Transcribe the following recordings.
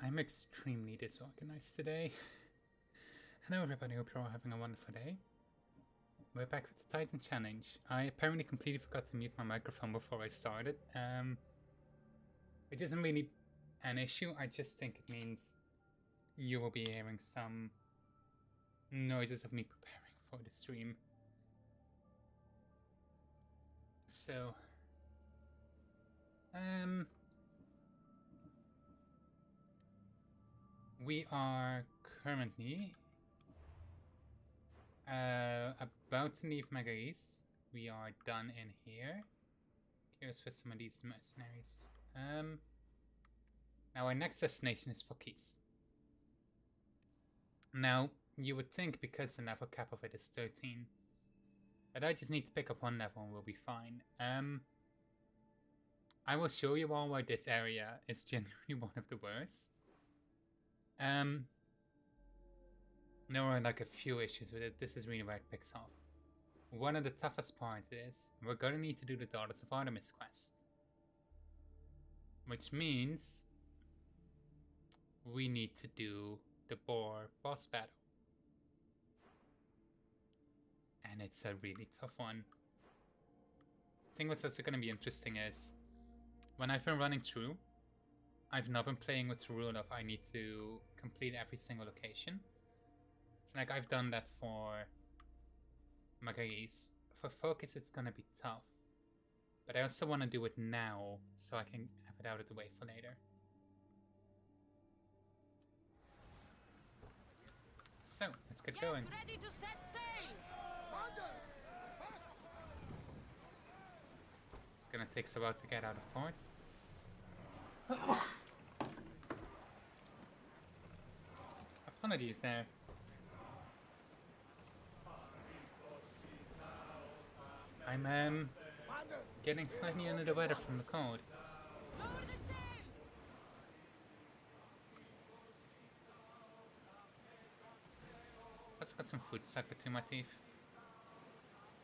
I'm extremely disorganized today. Hello everybody, hope you're all having a wonderful day. We're back with the Titan Challenge. I apparently completely forgot to mute my microphone before I started. Which isn't really an issue, I just think it means you will be hearing some noises of me preparing for the stream. So, we are currently about to leave Magaris. We are done in here. Here's for some of these mercenaries. Now our next destination is Phokis. Now, you would think because the level cap of it is 13, that I just need to pick up one level and we'll be fine. I will show you all why this area is genuinely one of the worst. There are like a few issues with it. This is really where it picks off. One of the toughest parts is we're going to need to do the Daughters of Artemis quest. Which means we need to do the Boar boss battle. And it's a really tough one. I think what's also going to be interesting is when I've been running through, I've not been playing with the rule of I need to complete every single location. It's like I've done that for Magaris. For Phokis it's gonna be tough. But I also want to do it now so I can have it out of the way for later. So, let's get going. Ready to set sail. It's gonna take us a while to get out of port. Apologies there. I'm getting slightly under the weather from the cold. Lower the sail. Also got some food stuck between my teeth.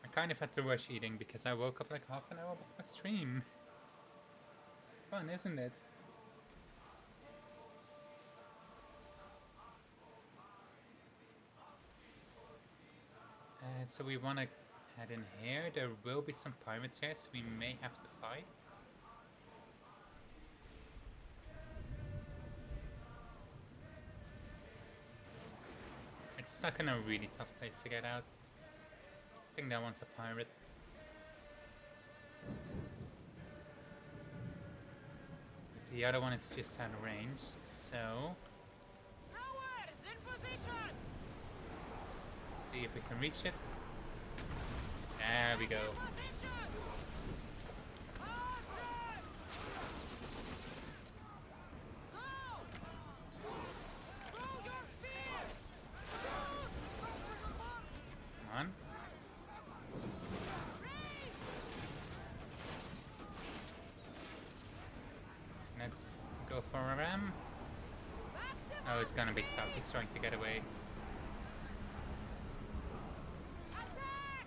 I kind of had to rush eating because I woke up like half an hour before stream. Fun, isn't it? So we want to head in here. There will be some pirates here, so we may have to fight. It's stuck in a really tough place to get out. I think that one's a pirate. But the other one is just out of range, so Rowers in position. let's see if we can reach it. There we go. Position. Hard drive. Go. Throw your spear. Shoot. Come on. Raise. Let's go for a ram. Oh, it's gonna be tough. He's trying to get away. Attack.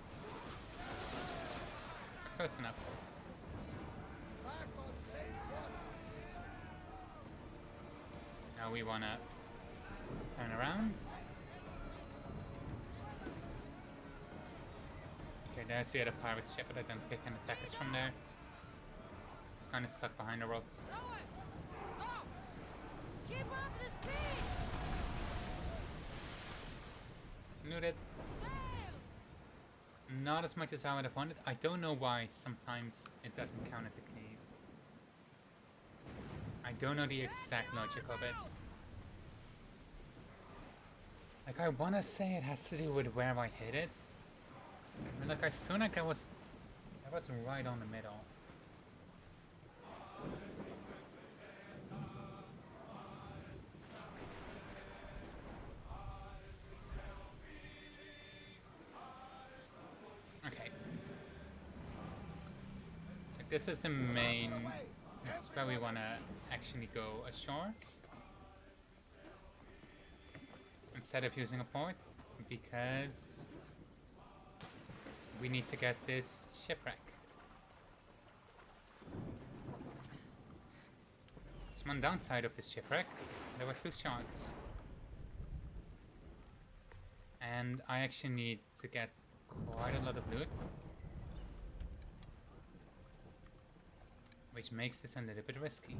Close enough. Now we wanna turn around. Okay, there's the other pirate ship, but I don't think it can attack us from there. It's kind of stuck behind the rocks. Rowers. Go. Keep up the speed. Saluted. Sails. Not as much as I would have wanted. I don't know why sometimes it doesn't count as a cleave. I don't know the exact logic of it. Like, I want to say it has to do with where I hit it. But like, I feel like I was right on the middle. Okay. So this is the main. This is where we want to actually go ashore. Instead of using a port. Because we need to get this shipwreck. There's one downside of this shipwreck. There were 2 shots. And I actually need to get quite a lot of loot. Which makes this a little bit risky.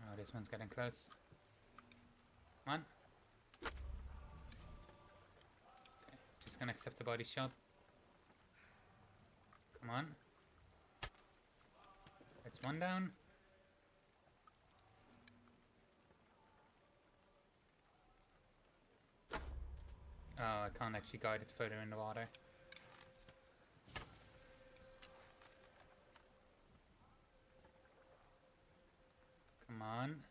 Oh, this one's getting close. Come on. Okay, just gonna accept the body shot. Come on. That's one down. Oh, I can't actually guide it further in the water. Come on.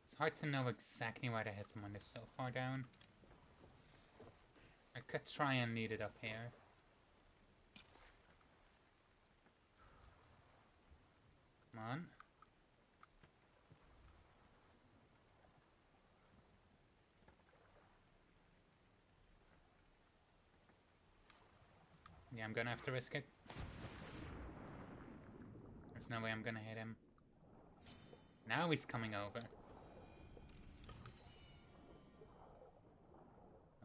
It's hard to know exactly why they hit them when they're so far down. I could try and lead it up here. Come on. Yeah, I'm gonna have to risk it. There's no way I'm gonna hit him. Now he's coming over.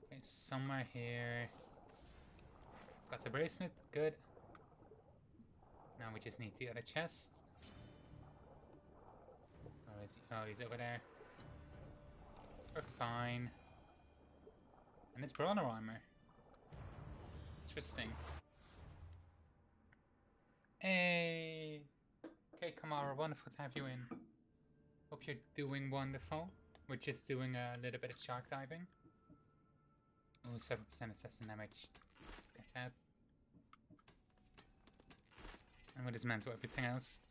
Okay, somewhere here. Got the bracelet, good. Now we just need the other chest. Where is he? Oh, he's over there. We're fine. And it's brawler armor. Interesting. Hey! Okay, Kamara, wonderful to have you in. Hope you're doing wonderful. We're just doing a little bit of shark diving. Oh, 7% assassin damage. Let's get that. And what is meant to everything else.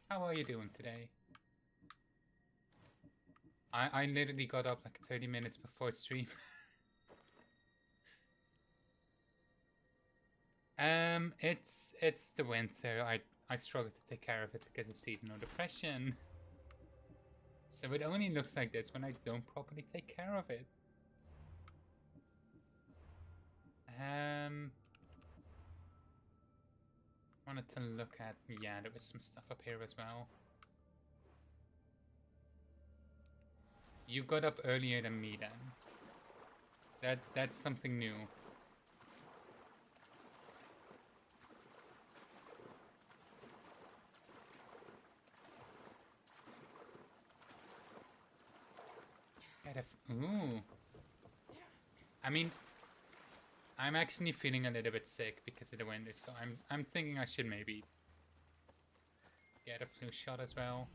How are you doing today? I literally got up like 30 minutes before stream. It's the winter. I struggle to take care of it because of seasonal depression. So it only looks like this when I don't properly take care of it. Wanted to look at, yeah, there was some stuff up here as well. You got up earlier than me then. That's something new. Ooh. I mean, I'm actually feeling a little bit sick because of the winter, so I'm thinking I should maybe get a flu shot as well.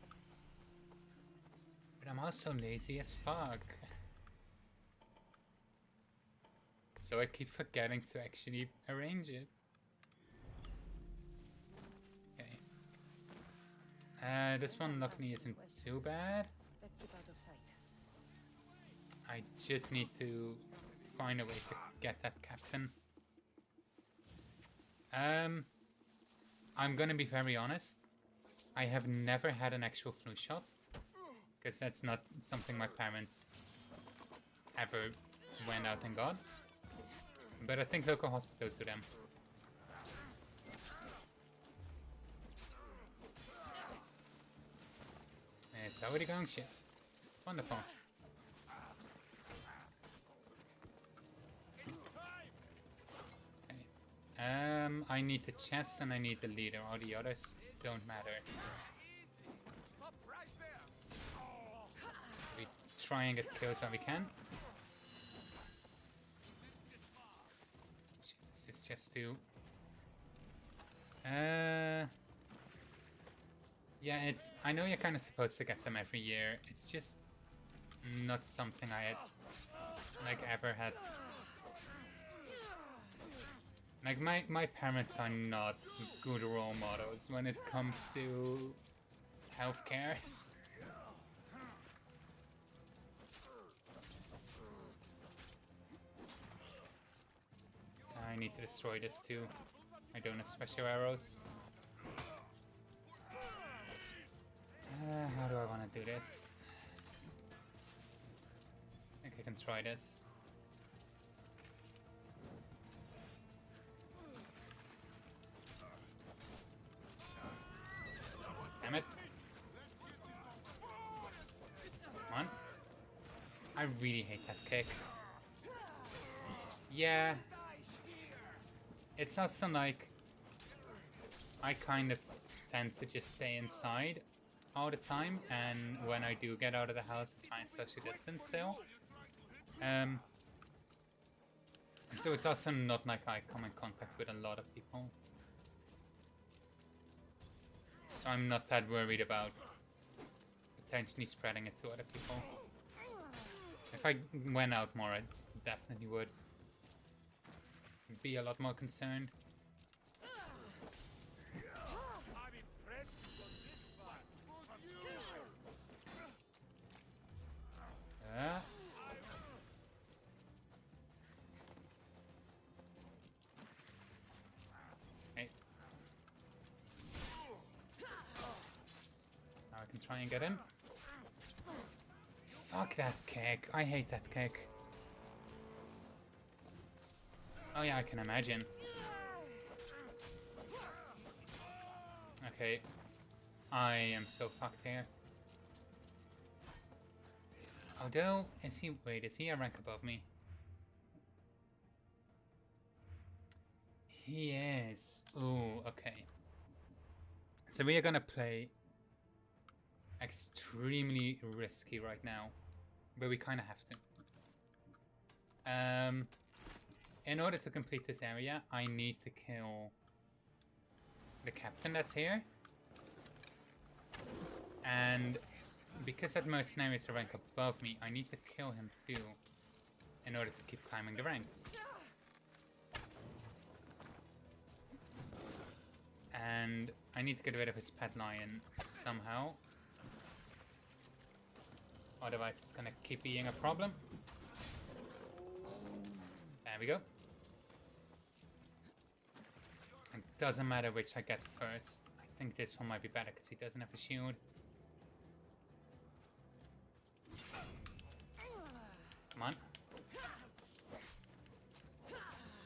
But I'm also lazy as fuck. So I keep forgetting to actually arrange it. Okay. This one luckily isn't too bad. Let's keep out of sight. I just need to find a way to get that captain. I'm gonna be very honest. I have never had an actual flu shot. Because that's not something my parents ever went out and got. But I think local hospitals do them. It's already going shit. Wonderful. I need the chest and I need the leader. All the others don't matter. We try and get kills when we can. Shit, this is just too... Yeah, it's... I know you're kind of supposed to get them every year. It's just not something I had, like, ever had. Like, my parents are not good role models when it comes to healthcare. I need to destroy this too. I don't have special arrows. How do I want to do this? I think I can try this. I really hate that kick. Yeah. It's also like I kind of tend to just stay inside all the time, and when I do get out of the house, I try and social distance still. So it's also not like I come in contact with a lot of people. So I'm not that worried about potentially spreading it to other people. If I went out more, I definitely would be a lot more concerned. Okay. Now I can try and get in. Fuck that kick. I hate that kick. Oh yeah, I can imagine. Okay. I am so fucked here. Although, is he a rank above me? He is. Ooh, okay. So we are gonna play extremely risky right now, but we kind of have to. In order to complete this area, I need to kill the captain that's here. And because that mercenary is a rank above me, I need to kill him too in order to keep climbing the ranks. And I need to get rid of his pet lion somehow. Otherwise it's gonna keep being a problem. There we go. It doesn't matter which I get first. I think this one might be better because he doesn't have a shield. Come on.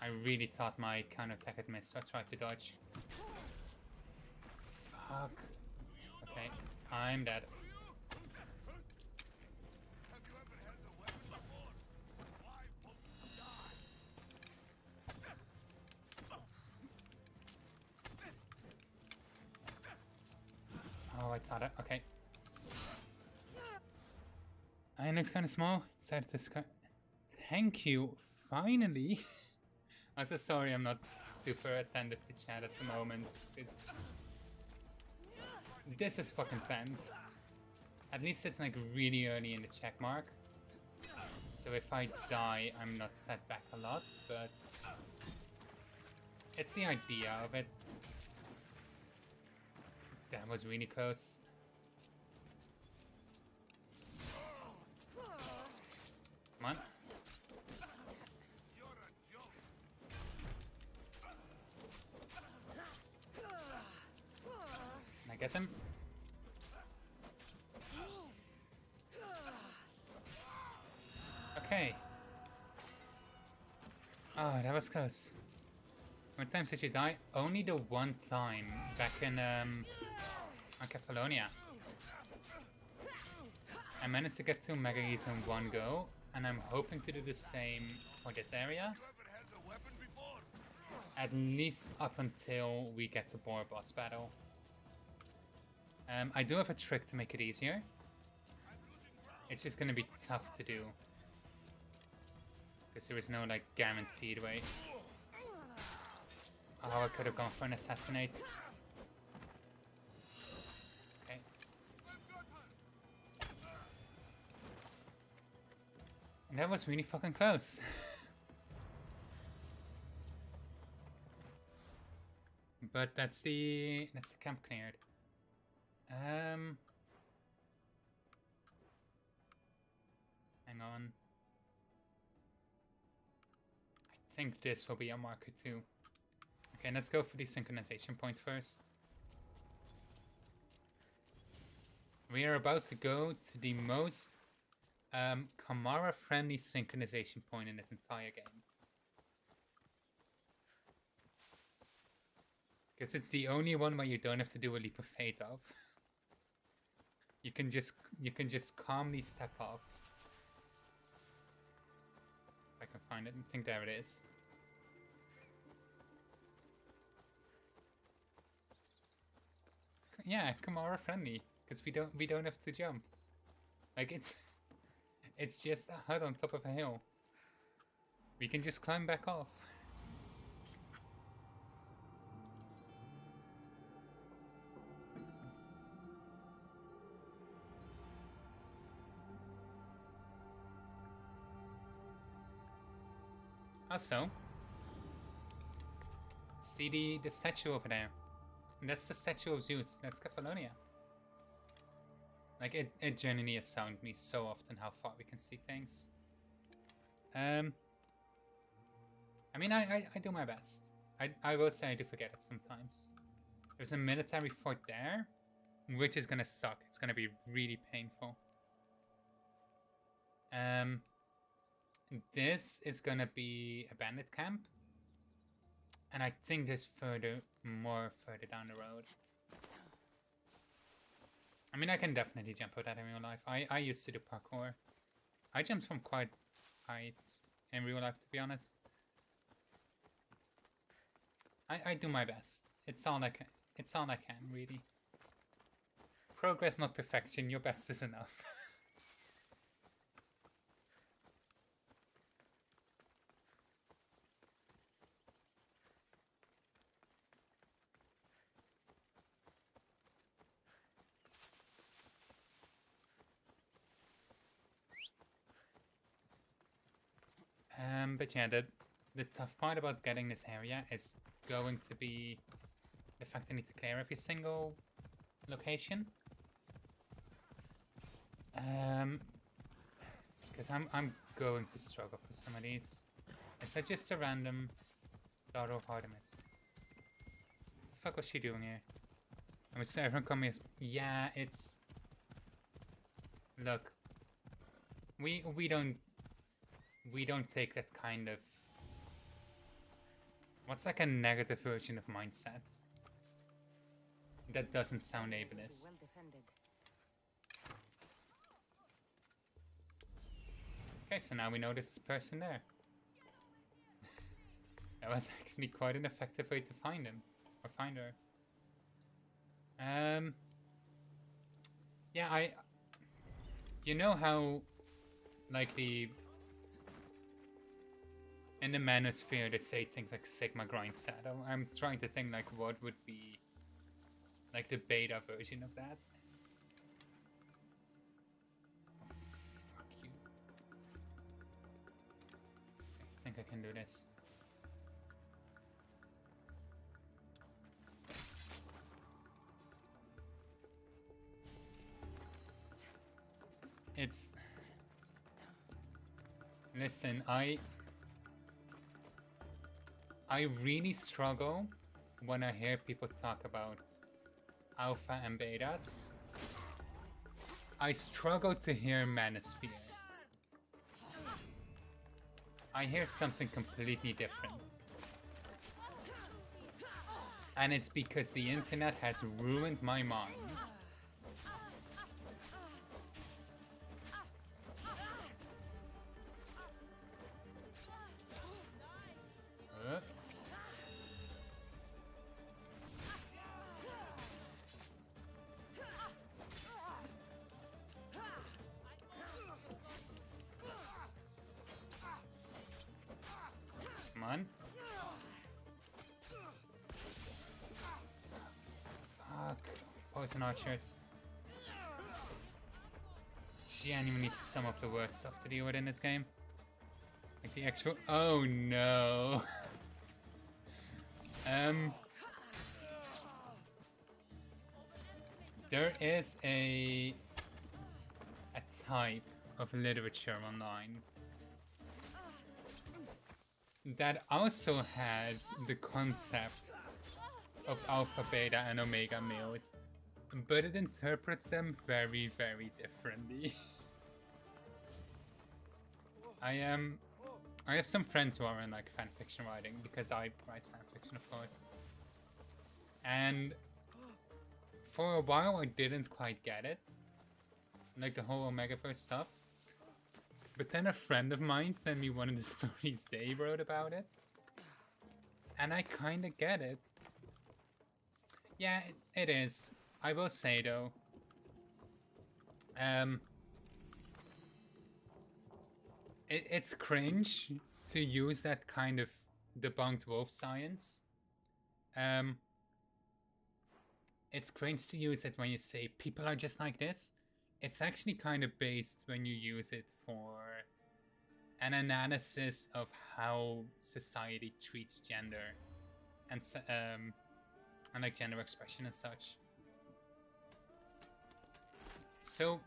I really thought my counterattack had missed, so I tried to dodge. Fuck. Okay, I'm dead. Oh, I thought it. Okay. I looks kind of small. Decided to Thank you. Finally. I'm so sorry I'm not super attentive to chat at the moment. This is fucking tense. At least it's like really early in the check mark. So if I die, I'm not set back a lot, but it's the idea of it. That was really close. Come on. Can I get them? Okay. Oh, that was close. How many times did you die? Only the one time back in Catalonia. I managed to get 2 Mega E's in one go, and I'm hoping to do the same for this area. At least up until we get to Boar Boss Battle. I do have a trick to make it easier. It's just gonna be tough to do. Because there is no like guaranteed way. Oh, I could have gone for an assassinate. Okay. And that was really fucking close. But that's the camp cleared. Hang on. I think this will be a marker too. Okay, let's go for the synchronization point first. We are about to go to the most Kamara-friendly synchronization point in this entire game. Because it's the only one where you don't have to do a leap of faith of. You can just calmly step off. find it. I think there it is. Yeah, Kamara friendly, because we don't have to jump. Like it's just a hut on top of a hill. We can just climb back off. Also, see the statue over there. And that's the statue of Zeus. That's Cephalonia. Like, it genuinely astounds me so often how far we can see things. I mean, I do my best. I will say I do forget it sometimes. There's a military fort there, which is gonna suck. It's gonna be really painful. This is gonna be a bandit camp. And I think there's more further down the road. I mean, I can definitely jump out that in real life. I used to do parkour. I jumped from quite heights in real life, to be honest. I do my best. It's all I can. It's all I can, really. Progress, not perfection. Your best is enough. But yeah, the tough part about getting this area is going to be the fact I need to clear every single location. Because I'm going to struggle for some of these. Is that just a random daughter of Artemis? What the fuck was she doing here? I was everyone call me as yeah, it's look. We don't take that kind of what's like a negative version of mindset. That doesn't sound ableist. Well defended. Okay, so now we know there's a person there. That was actually quite an effective way to find him. Or find her. Yeah, you know how like in the manosphere they say things like Sigma grind saddle. I'm trying to think like what would be like the beta version of that. Oh, fuck you. I think I can do this. It's listen, I really struggle when I hear people talk about alpha and betas. I struggle to hear manosphere. I hear something completely different. And it's because the internet has ruined my mind. Come on. Fuck. Poison archers. Genuinely some of the worst stuff to deal with in this game. Like the actual... Oh no. There is a type of literature online that also has the concept of alpha, beta, and omega males, but it interprets them very, very differently. I have some friends who are in like fanfiction writing because I write fanfiction, of course, and for a while I didn't quite get it, like the whole Omegaverse stuff. But then a friend of mine sent me one of the stories they wrote about it. And I kind of get it. Yeah, it is. I will say though, it's cringe to use that kind of debunked wolf science. It's cringe to use it when you say people are just like this. It's actually kind of based when you use it for an analysis of how society treats gender and like gender expression and such. So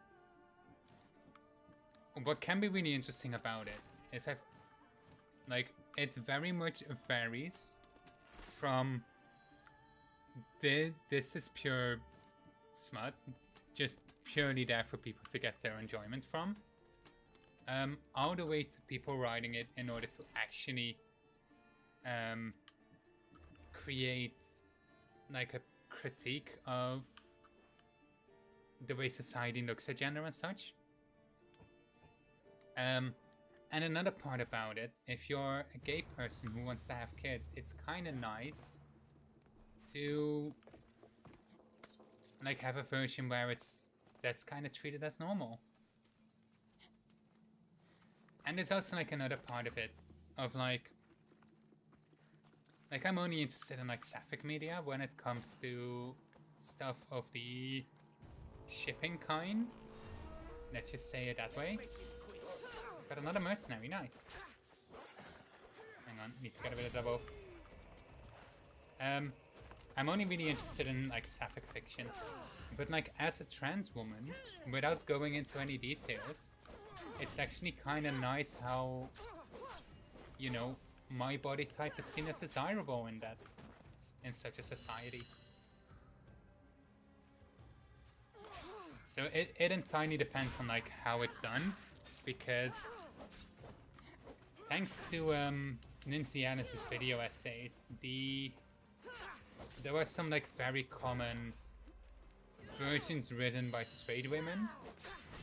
what can be really interesting about it is it very much varies from this is pure smut, just purely there for people to get their enjoyment from, all the way to people writing it in order to actually create like a critique of the way society looks at gender and such. And another part about it, if you're a gay person who wants to have kids, it's kind of nice to like have a version where that's kind of treated as normal. And there's also like another part of it of like I'm only interested in like sapphic media when it comes to stuff of the shipping kind. Let's just say it that way. Got another mercenary, nice. Hang on, need to get a bit of double. I'm only really interested in like sapphic fiction, but like as a trans woman, without going into any details, it's actually kind of nice how, you know, my body type is seen as desirable in such a society. So it entirely depends on like how it's done, because thanks to Nancy Alice's video essays, there were some like very common versions written by straight women,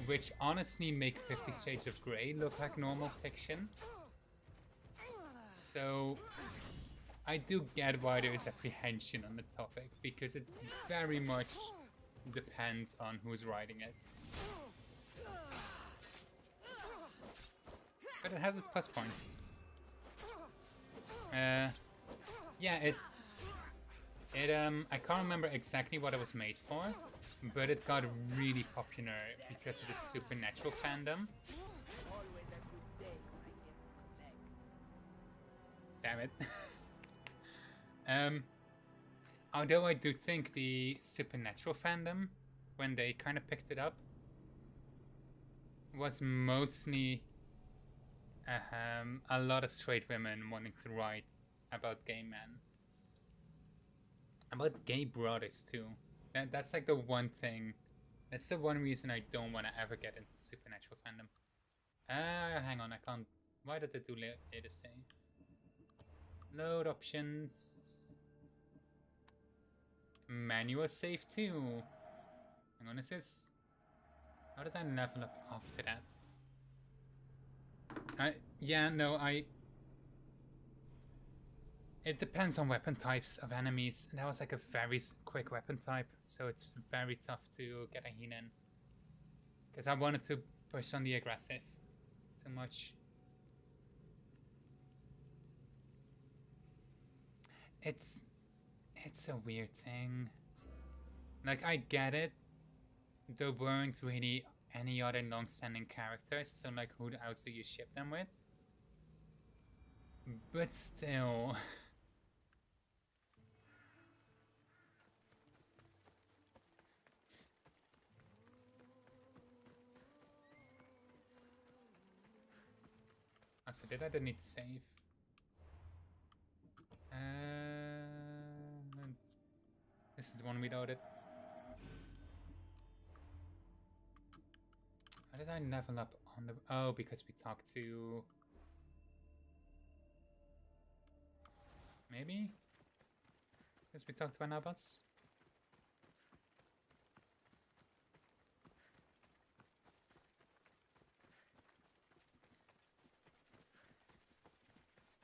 which honestly make 50 Shades of Grey look like normal fiction. So I do get why there is apprehension on the topic, because it very much depends on who's writing it. But it has its plus points. Yeah, I can't remember exactly what it was made for, but it got really popular because of the supernatural fandom. Damn it. Although I do think the supernatural fandom, when they kind of picked it up, was mostly a lot of straight women wanting to write about gay men. About gay brothers too. That's like the one thing. That's the one reason I don't want to ever get into supernatural fandom. Hang on, I can't. Why did it do later save? Load options. Manual save too. Hang on, is this? How did I level up after that? Yeah, no, it depends on weapon types of enemies. That was like a very quick weapon type, so it's very tough to get a heal in. Because I wanted to push on the aggressive too much. It's a weird thing. Like, I get it. There weren't really any other long-standing characters, so like who else do you ship them with? But still. Oh, so did I need to save? This is one without it. How did I level up on the... Oh, because we talked to... Maybe? Because we talked to Anabas?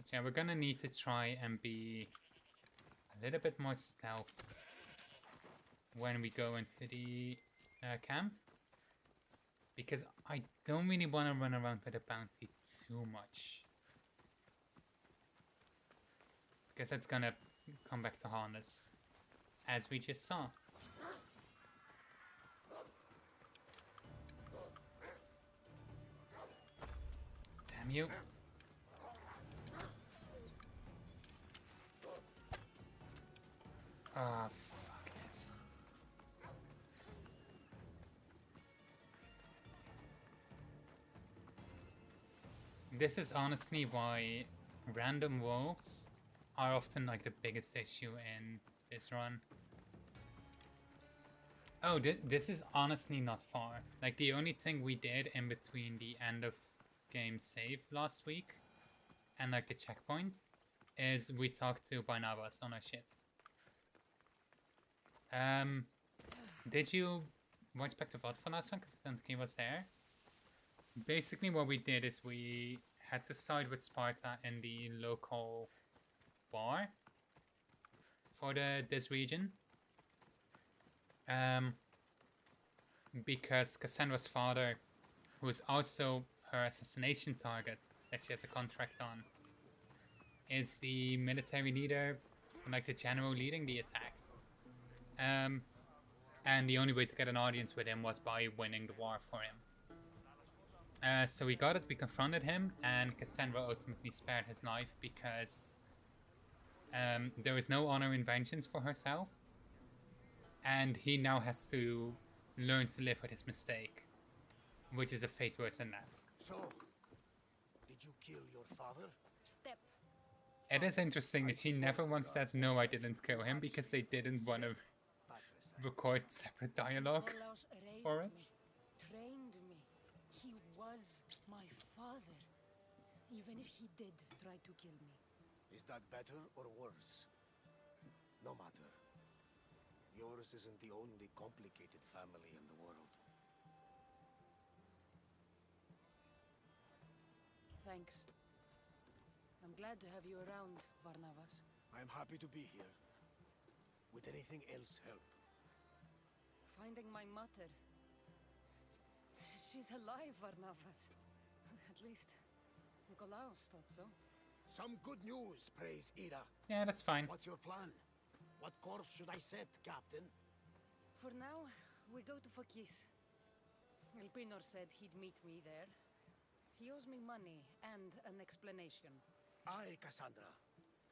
But yeah, we're gonna need to try and be a little bit more stealth when we go into the camp. Because I don't really want to run around with a bounty too much. Because that's gonna come back to haunt us, as we just saw. Damn you. Ah, fuck this. This is honestly why random wolves are often like the biggest issue in this run. Oh, this is honestly not far. Like the only thing we did in between the end of game save last week and like the checkpoint is we talked to Barnabas on our ship. Did you watch back the VOD for last one? Because I don't think he was there. Basically what we did is we had to side with Sparta in the local war for this region. Because Kassandra's father, who is also her assassination target that she has a contract on, is the military leader, like the general leading the attack. And the only way to get an audience with him was by winning the war for him. So we got it, we confronted him, and Kassandra ultimately spared his life because there was no honor in vengeance for herself, and he now has to learn to live with his mistake, which is a fate worse than death. So, did you kill your father? Step. It is interesting that she never once says, no, I didn't kill him, because they didn't want to record separate dialogue Olaus raised for it. me, trained me. He was my father. Even if he did try to kill me. Is that better or worse? No matter. Yours isn't the only complicated family in the world. Thanks. I'm glad to have you around, Barnabas. I'm happy to be here. Would anything else help? Finding my mother. She's alive, Barnabas. At least, Nikolaos thought so. Some good news, praise Ida. Yeah, that's fine. What's your plan? What course should I set, Captain? For now, we go to Phokis. Elpenor said he'd meet me there. He owes me money and an explanation. Aye, Kassandra.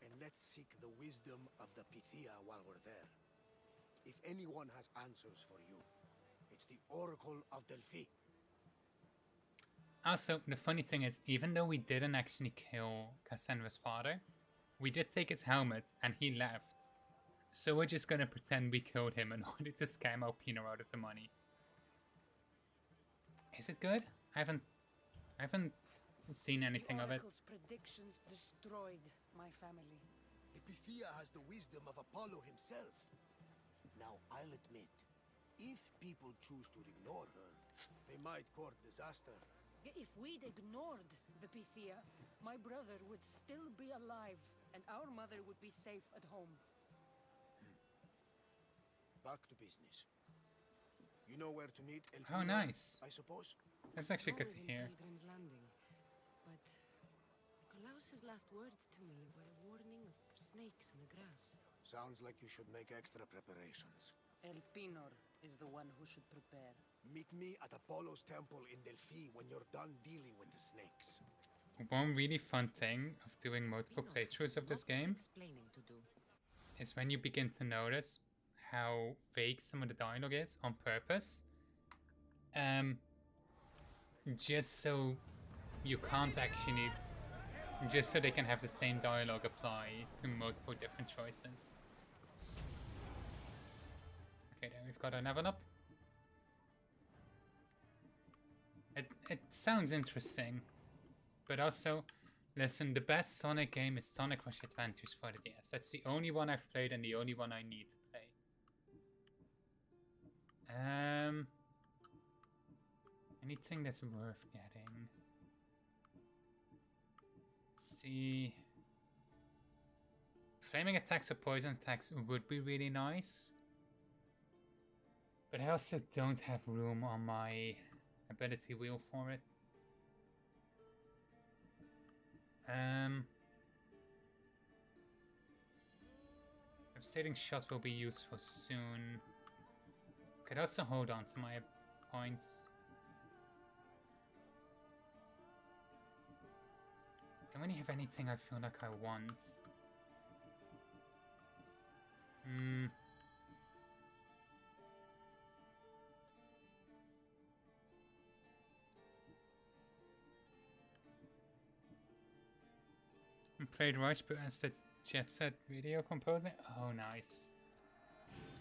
And let's seek the wisdom of the Pythia while we're there. If anyone has answers for you, it's the Oracle of Delphi. Also, the funny thing is, even though we didn't actually kill Kassandra's father, we did take his helmet and he left. So we're just gonna pretend we killed him in order to scam Elpenor out of the money. Is it good? I haven't seen anything of it. The Oracle's predictions destroyed my family. The Pythia has the wisdom of Apollo himself. Now, I'll admit, if people choose to ignore her, they might court disaster. If we'd ignored the Pythia, my brother would still be alive, and our mother would be safe at home. Back to business. You know where to meet Elpenor, Oh, nice. I suppose? That's actually good to Always in hear. Pilgrim's Landing, but Nikolaos's last words to me were a warning of snakes in the grass. Sounds like you should make extra preparations. Elpenor is the one who should prepare. Meet me at Apollo's temple in Delphi when you're done dealing with the snakes. One really fun thing of doing multiple playthroughs of this game Explaining to do. is when you begin to notice how fake some of the dialogue is on purpose. Just so you can't actually... Just so they can have the same dialogue apply to multiple different choices. Okay, then we've got our level up. It sounds interesting, but also, listen, the best Sonic game is Sonic Rush Adventures for the DS. That's the only one I've played and the only one I need to play. Anything that's worth getting? Let's see. Flaming attacks or poison attacks would be really nice. But I also don't have room on my ability wheel for it. Devastating shot will be useful soon. Could also hold on to my points. Don't really have anything I feel like I want. Played Rushbot as the Jet Set video composer. Oh, nice.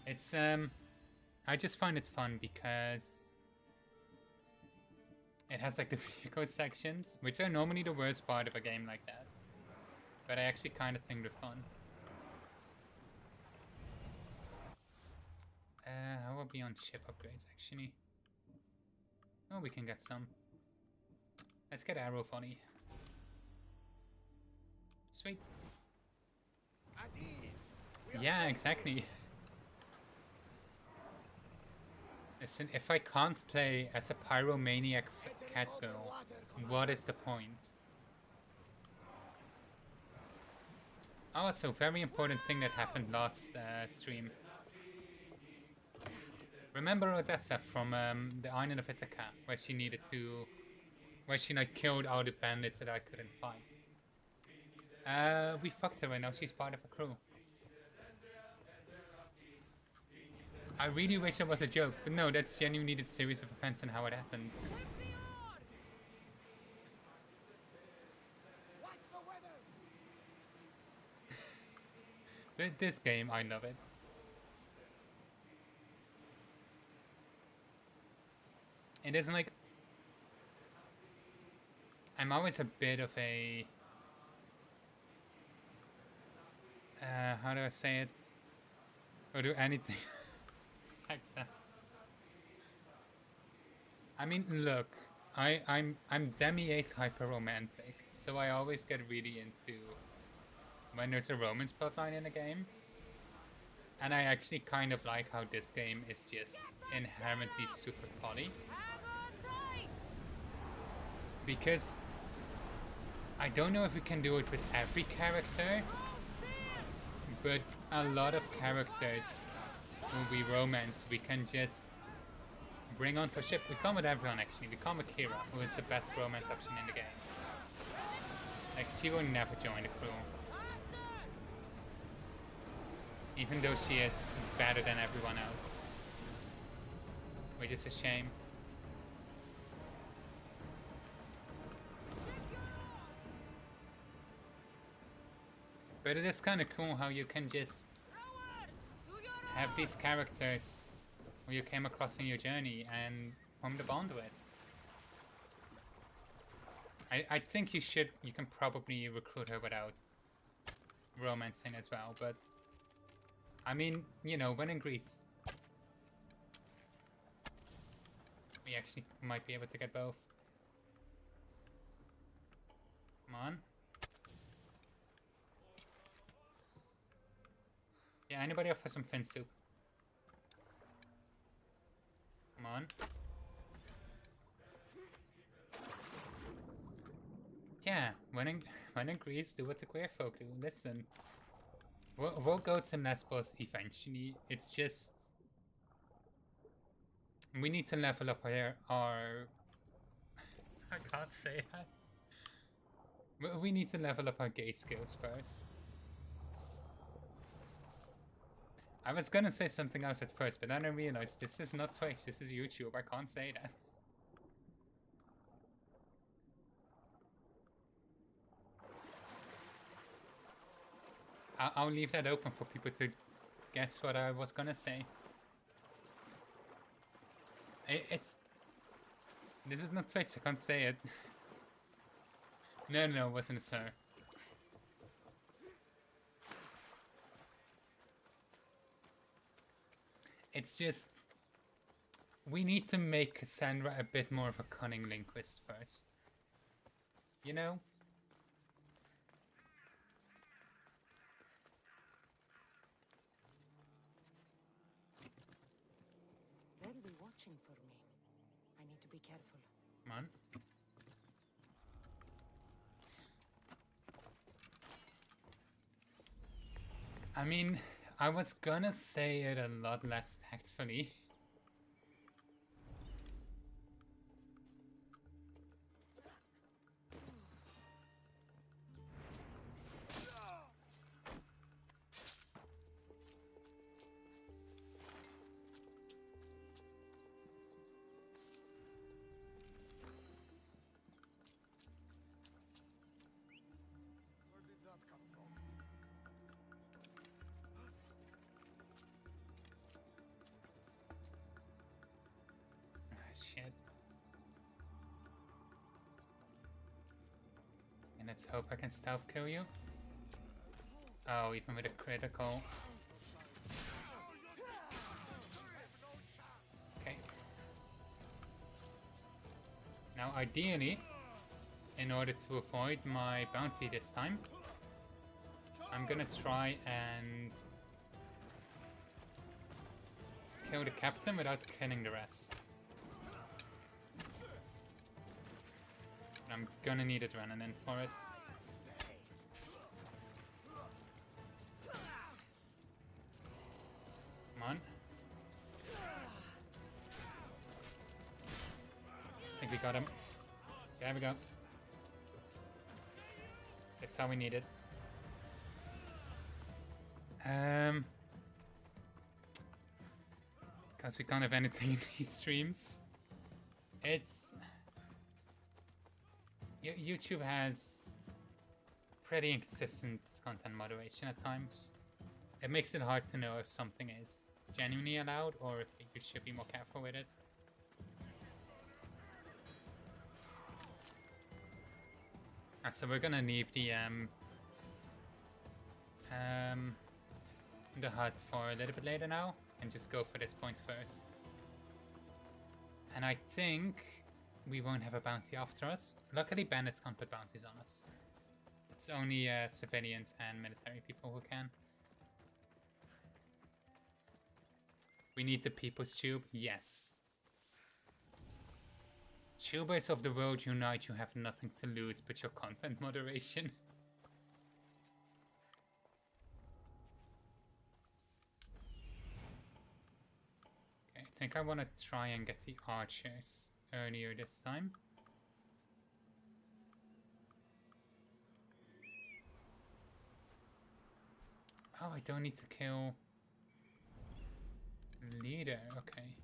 It's I just find it fun because it has like the vehicle sections, which are normally the worst part of a game like that. But I actually kind of think they're fun. I will be on ship upgrades actually. Oh, we can get some. Let's get arrow funny. Sweet. Yeah, exactly. Listen, if I can't play as a pyromaniac cat girl, what is the point? Also, very important thing that happened last stream. Remember Odessa from the island of Ithaca, where she needed to... where she like killed all the bandits that I couldn't fight. We fucked her and now she's part of a crew. I really wish it was a joke, but no, that's genuinely the series of events and how it happened. This game, I love it. It isn't like... I'm always a bit of a... how do I say it? Or do anything. I mean, look, I'm demi-ace hyper-romantic, so I always get really into when there's a romance plotline in a game. And I actually kind of like how this game is just inherently super poly. Because I don't know if we can do it with every character, but a lot of characters who we romance, we can just bring onto a ship. We come with everyone actually. We come with Kira, who is the best romance option in the game. Like, she will never join the crew. Even though she is better than everyone else. Which is a shame. But it is kind of cool how you can just have these characters who you came across in your journey and form the bond with. I think you can probably recruit her without romancing as well, but I mean, you know, when in Greece, we actually might be able to get both. Come on. Yeah, anybody offer some fin soup? Come on. Yeah, when in Greece, do what the queer folk do. Listen, we'll go to Lesbos eventually. It's just we need to level up our I can't say that. We need to level up our gay skills first. I was gonna say something else at first, but then I realized this is not Twitch, this is YouTube. I can't say that. I'll leave that open for people to guess what I was gonna say. This is not Twitch, I can't say it. No, it wasn't a sir. It's just, we need to make Kassandra a bit more of a cunning linguist first. You know? watching for me. I need to be careful. Come on. I mean, I was gonna say it a lot less tactfully. Where did that come from? Ah, shit. And let's hope I can stealth kill you. Oh, even with a critical. Okay. Now, ideally, in order to avoid my bounty this time, I'm gonna try and kill the captain without killing the rest. I'm gonna need adrenaline for it. Come on. I think we got him. There we go. That's how we need it. Because we can't have anything in these streams. It's... YouTube has pretty inconsistent content moderation at times. It makes it hard to know if something is genuinely allowed or if you should be more careful with it. So we're gonna leave the hut for a little bit later now and just go for this point first. And I think we won't have a bounty after us. Luckily, bandits can't put bounties on us. It's only civilians and military people who can. We need the people's tube? Yes. Tubers of the world unite, you have nothing to lose but your content moderation. Okay, I think I want to try and get the archers earlier this time. Oh, I don't need to kill leader, okay.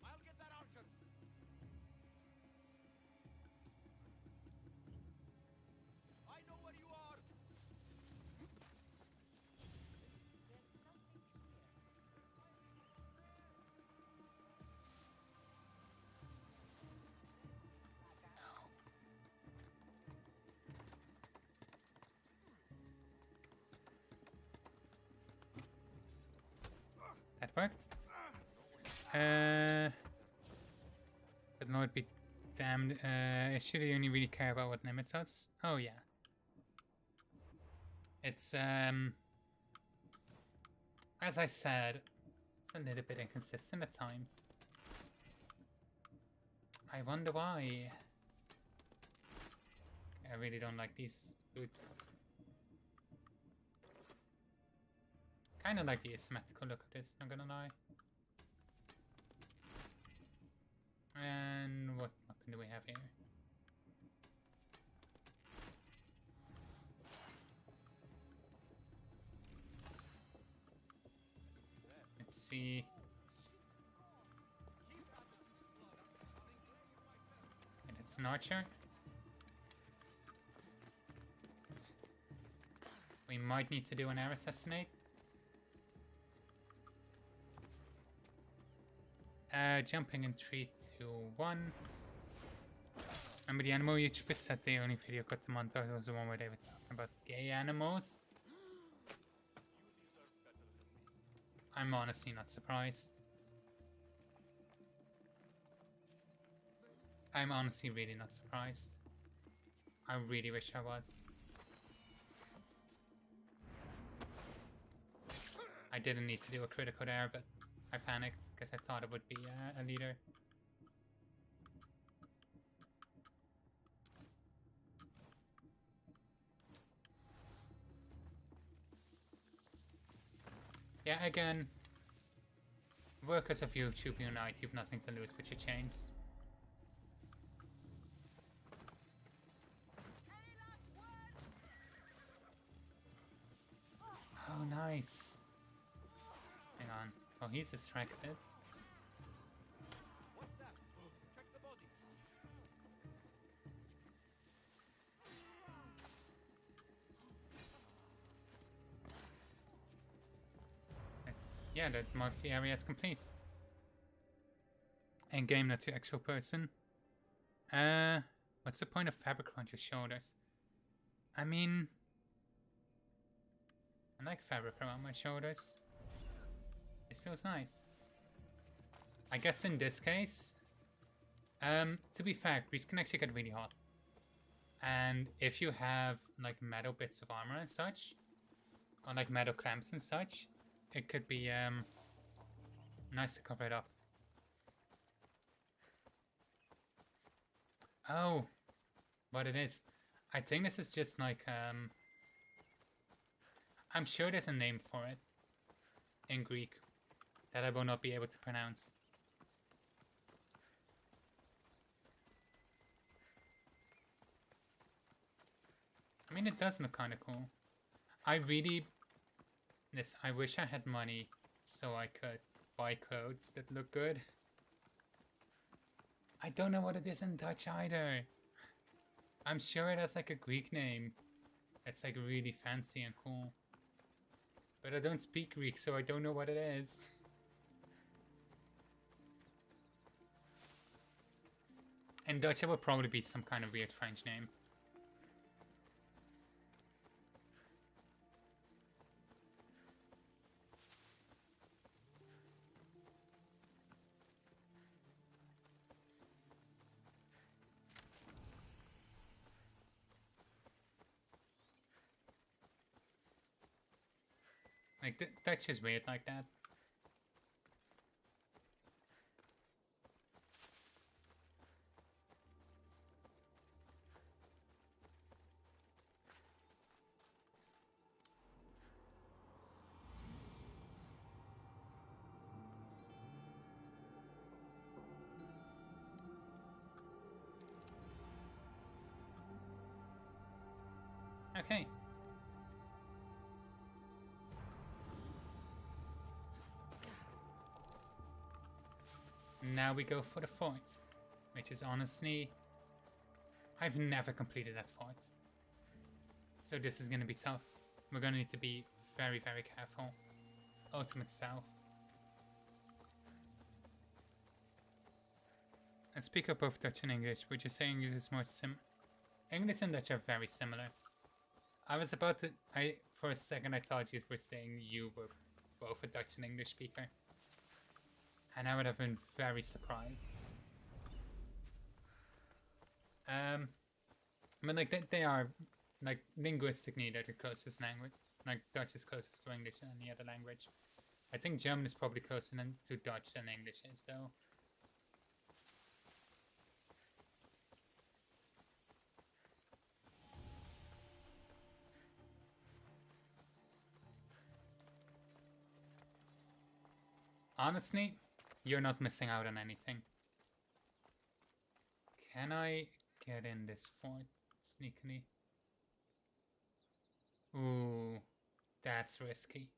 I'll get that archer. I know where you are. That worked. But Lord be damned, should I only really care about what limits us? Oh yeah. It's, as I said, it's a little bit inconsistent at times. I wonder why. I really don't like these boots. Kinda like the asymmetrical look of this, not gonna lie. And what weapon do we have here? Let's see. And it's an archer. We might need to do an air assassinate. Jumping in 3, 2, 1. Remember the animal YouTubers said the only video cut the montage was the one where they were talking about gay animals? I'm honestly not surprised. I'm honestly really not surprised. I really wish I was. I didn't need to do a critical there, but I panicked because I thought it would be a leader. Yeah, again, workers of YouTube unite, you've nothing to lose but your chains. Oh, nice. Hang on. Oh, he's distracted. Yeah, that marks the area as complete. End game, not to actual person. What's the point of fabric around your shoulders? I mean, I like fabric around my shoulders. It feels nice. I guess in this case, to be fair, grease can actually get really hot. And if you have like metal bits of armor and such, or like metal clamps and such, it could be nice to cover it up. Oh, what it is. I think this is just like, I'm sure there's a name for it in Greek that I will not be able to pronounce. I mean, it does look kind of cool. I wish I had money so I could buy clothes that look good. I don't know what it is in Dutch either. I'm sure it has like a Greek name. It's like really fancy and cool. But I don't speak Greek, so I don't know what it is. In Dutch, it would probably be some kind of weird French name. Like, Dutch is weird like that. Okay. Now we go for the fourth, which is honestly, I've never completed that fourth. So this is gonna be tough. We're gonna need to be very, very careful. Ultimate stealth. And speak of both Dutch and English, would you say English is more English and Dutch are very similar. I was about to, for a second I thought you were saying you were both a Dutch and English speaker. And I would have been very surprised. But like they are, like linguistically they're the closest language. Like Dutch is closest to English than any other language. I think German is probably closer to Dutch than English is though. Honestly, you're not missing out on anything. Can I get in this fort sneakily? Ooh, that's risky.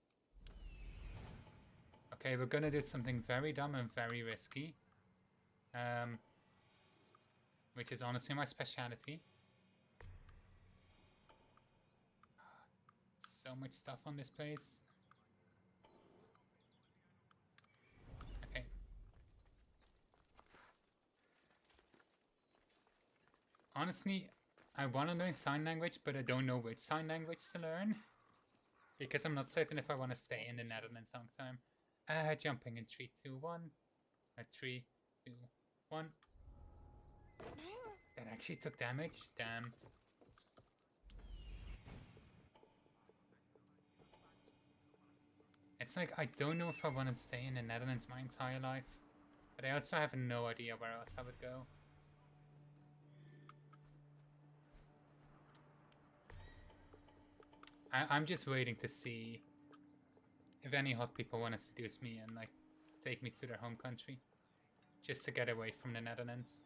Okay, we're gonna do something very dumb and very risky. Which is honestly my specialty. So much stuff on this place. Okay. Honestly, I want to learn sign language, but I don't know which sign language to learn. Because I'm not certain if I want to stay in the Netherlands long time. Jumping in 3, 2, 1. 3, 2, 1. That actually took damage. Damn. It's like, I don't know if I want to stay in the Netherlands my entire life, but I also have no idea where else I would go. I'm just waiting to see if any hot people want to seduce me and like take me to their home country, just to get away from the Netherlands.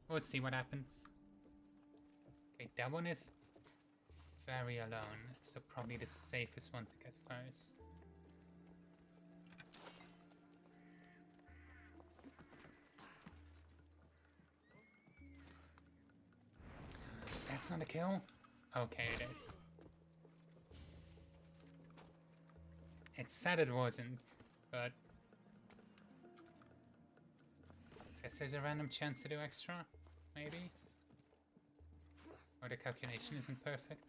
We'll see what happens. Okay, that one is very alone, so probably the safest one to get first. That's not a kill? Okay, it is. It said it wasn't, but guess there's a random chance to do extra, maybe? Or the calculation isn't perfect.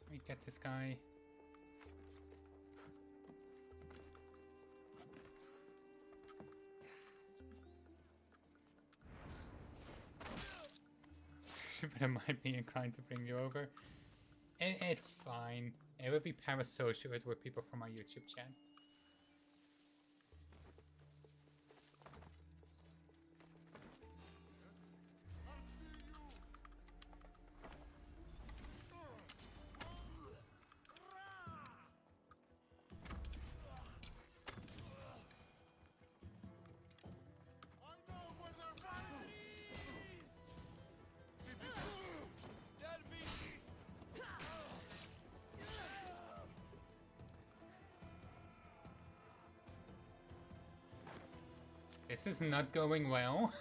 We get this guy. But I might be inclined to bring you over. It's fine. It would be parasocial with people from our YouTube chat. This is not going well.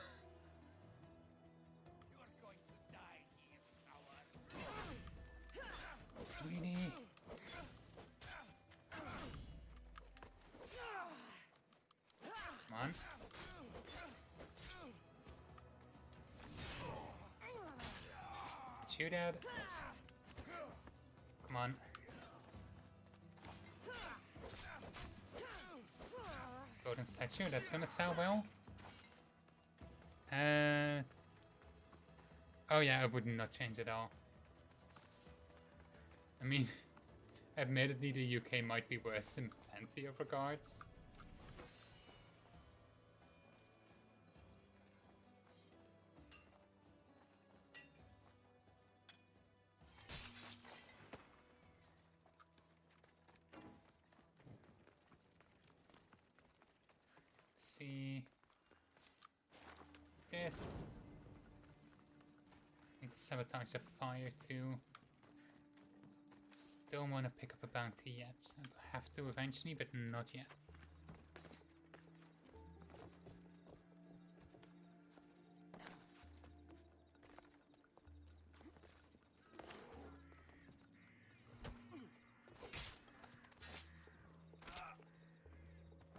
Really? Come on. Shoot at. Come on. Golden statue, that's gonna sell well. Oh yeah, I would not change at all. I mean, admittedly the UK might be worse in plenty of regards. See this. I need to sabotage the fire too. Don't want to pick up a bounty yet. I'll have to eventually, but not yet.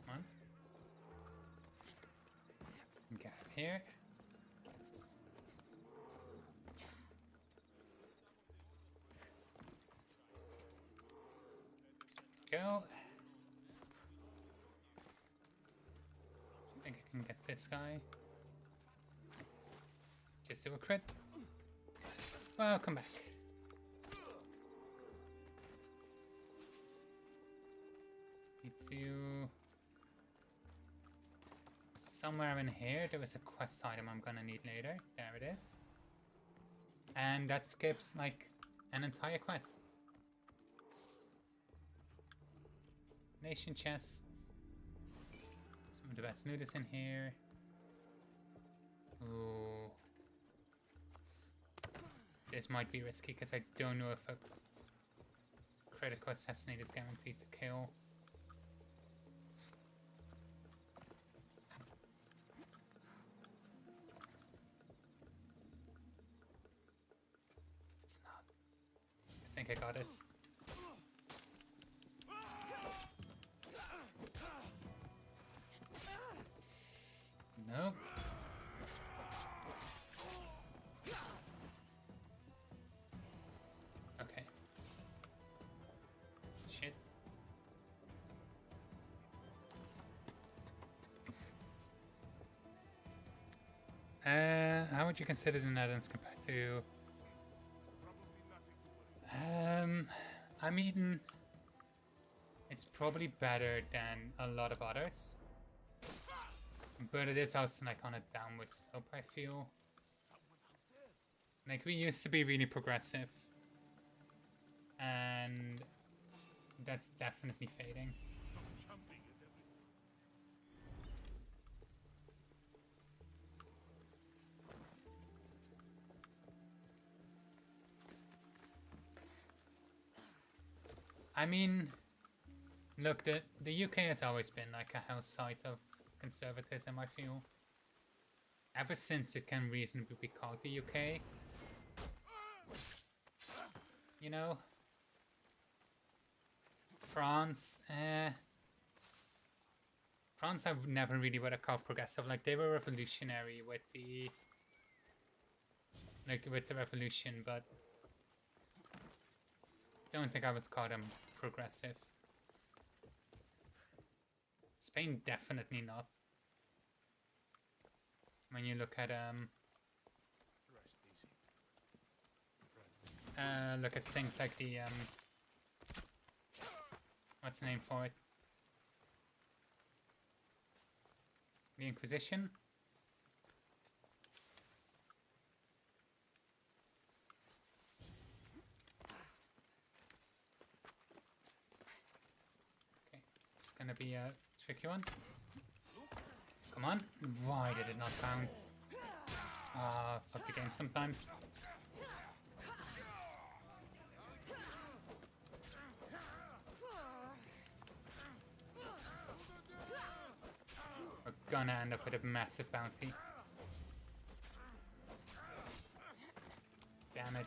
Come on. Get up here. Go. I think I can get this guy. Just do a crit. Well, come back. Need to... Somewhere in here, there was a quest item I'm gonna need later. There it is. And that skips, like, an entire quest. Nation chest. Some of the best loot is in here. Ooh. This might be risky because I don't know if a critical assassinate is guaranteed to kill. It's not. I think I got this. Nope. Okay. Shit. How would you consider the Netherlands compared to? I mean, it's probably better than a lot of others, but it is also like on a downward slope, I feel. Like, we used to be really progressive, and that's definitely fading. I mean, look, the UK has always been like a house site of conservatism, I feel. Ever since it can reasonably be called the UK. You know? France, France I never really would have called progressive. Like, they were revolutionary with the... like, with the revolution, but... don't think I would call them progressive. Spain, definitely not. When you look at look at things like the what's the name for it? The Inquisition. Okay, it's gonna be a tricky one. Come on. Why did it not count? Ah, fuck the game sometimes. We're gonna end up with a massive bounty. Damn it.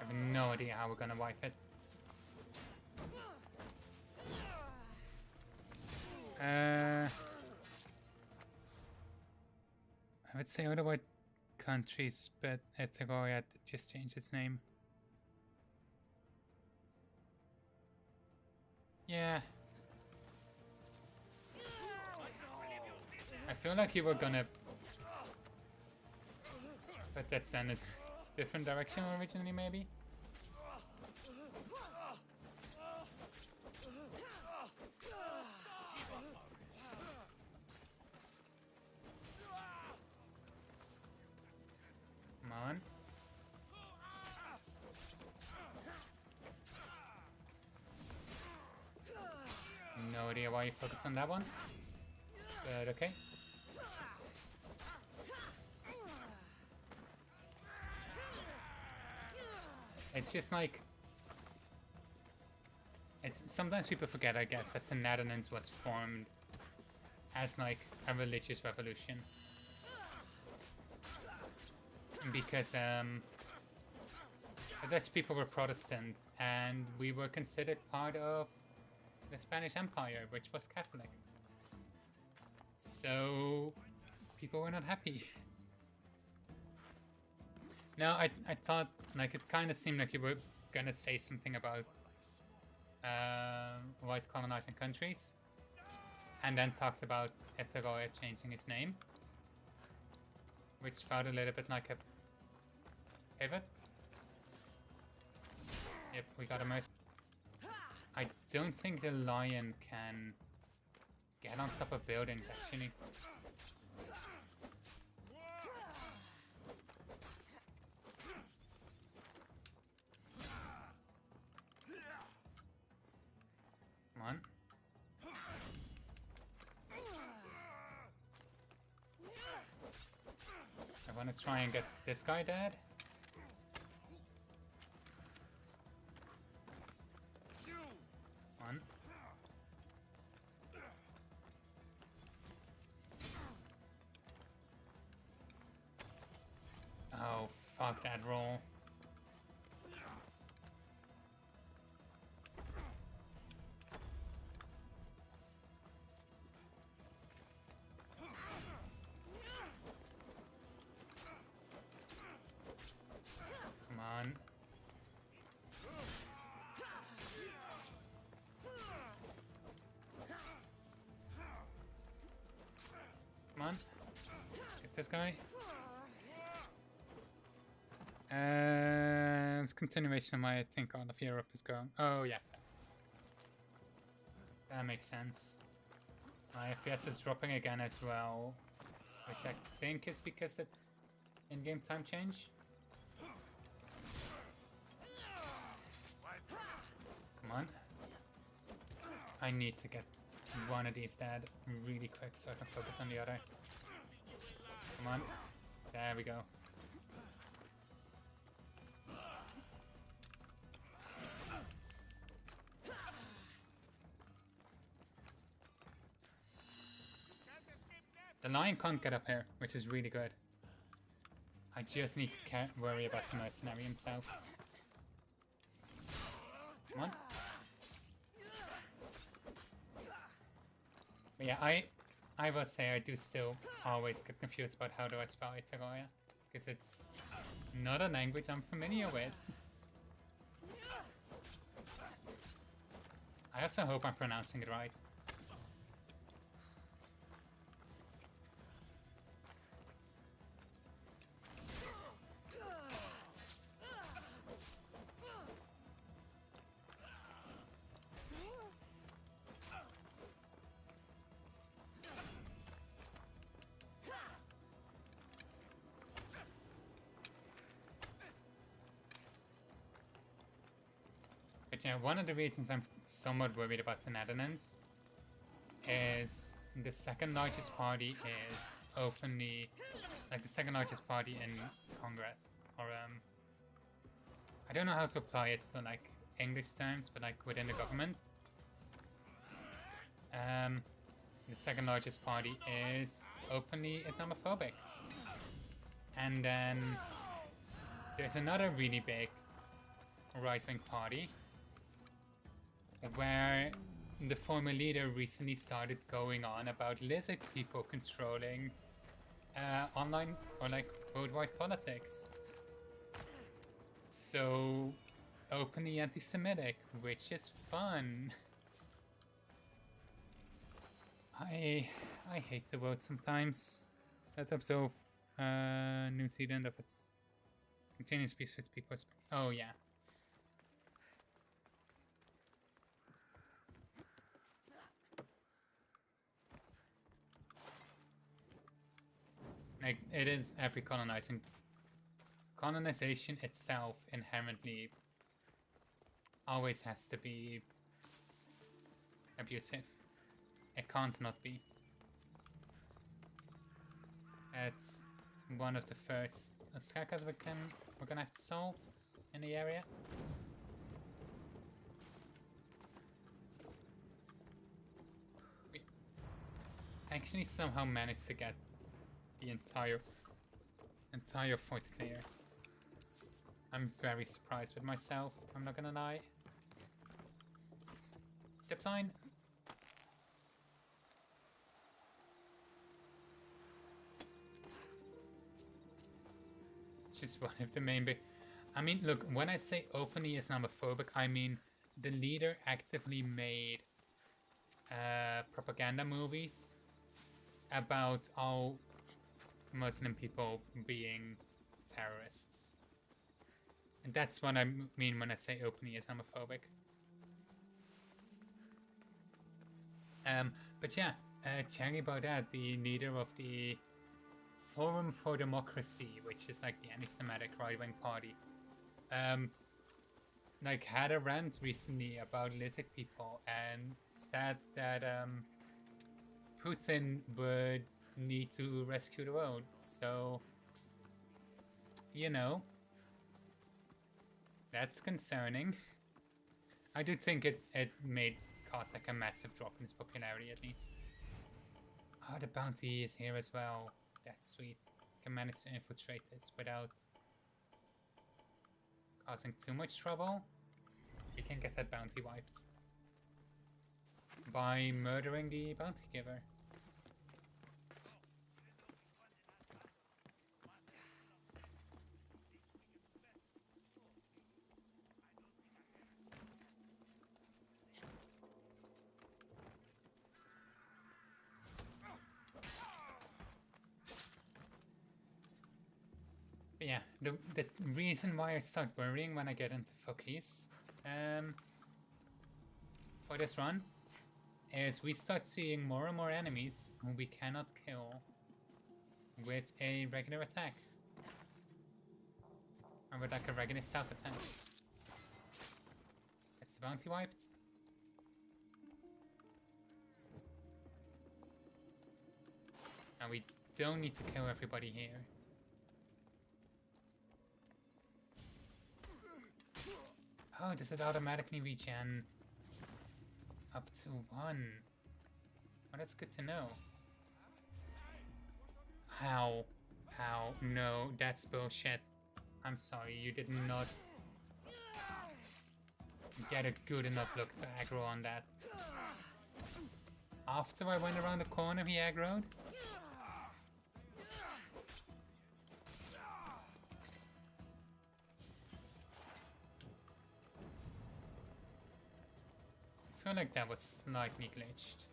I have no idea how we're gonna wipe it. I would say other white countries, but Etagoi had just changed its name. Yeah. I feel like you were gonna put that send in a different direction originally, maybe? Come on. No idea why you focused on that one, but okay. It's just like, it's sometimes people forget, I guess, that the Netherlands was formed as like a religious revolution. Because the Dutch people were Protestant and we were considered part of the Spanish Empire, which was Catholic. So people were not happy. No, I thought, like, it kind of seemed like you were gonna say something about white colonizing countries, and then talked about Etagoi changing its name, which felt a little bit like a pivot. Yep, we got a mercy. I don't think the lion can get on top of buildings, actually. Come on. I want to try and get this guy dead. One. Oh, fuck that roll. Come on. Come on. this guy. It's continuation of my I think all of Europe is going. Oh yeah, fair. That makes sense. My FPS is dropping again as well, which I think is because of in-game time change. Come on. I need to get one of these dead really quick so I can focus on the other. Come on. There we go. The lion can't get up here, which is really good. I just need to worry about the mercenary himself. Come on. But yeah, I will say I do still always get confused about how do I spell Italia, because it's not a language I'm familiar with. I also hope I'm pronouncing it right. But yeah, one of the reasons I'm somewhat worried about the Netherlands is the second largest party is openly, like the second largest party in Congress, or I don't know how to apply it to like English terms, but like within the government. The second largest party is openly Islamophobic. And then there's another really big right-wing party where the former leader recently started going on about lizard people controlling online or like worldwide politics. So openly anti-Semitic, which is fun. I hate the world sometimes. Let's absolve New Zealand of its continuous peace with people. Oh yeah. Like, it is every colonization itself inherently always has to be abusive. It can't not be. It's one of the first Skakas we're gonna have to solve in the area. We actually somehow managed to get the entire fort clear. I'm very surprised with myself, I'm not gonna lie. Zipline. Just one of the main big... I mean, look, when I say openly Islamophobic, I mean the leader actively made propaganda movies about all Muslim people being terrorists. And that's what I mean when I say openly Islamophobic. But yeah, Thierry Baudet, the leader of the Forum for Democracy, which is like the anti-Semitic right-wing party, like had a rant recently about lizard people and said that Putin would need to rescue the world. So, you know, that's concerning. I do think it made cause like a massive drop in its popularity at least. Oh, the bounty is here as well. That's sweet. Can manage to infiltrate this without causing too much trouble. We can get that bounty wiped by murdering the bounty giver. But yeah, the reason why I start worrying when I get into Phokis for this run is we start seeing more and more enemies who we cannot kill with a regular attack. Or with like a regular stealth attack. It's the bounty wiped. And we don't need to kill everybody here. Oh, does it automatically regen up to 1? Oh, that's good to know. How? How? No, that's bullshit. I'm sorry, you did not get a good enough look to aggro on that. After I went around the corner, he aggroed? I feel like that was slightly glitched.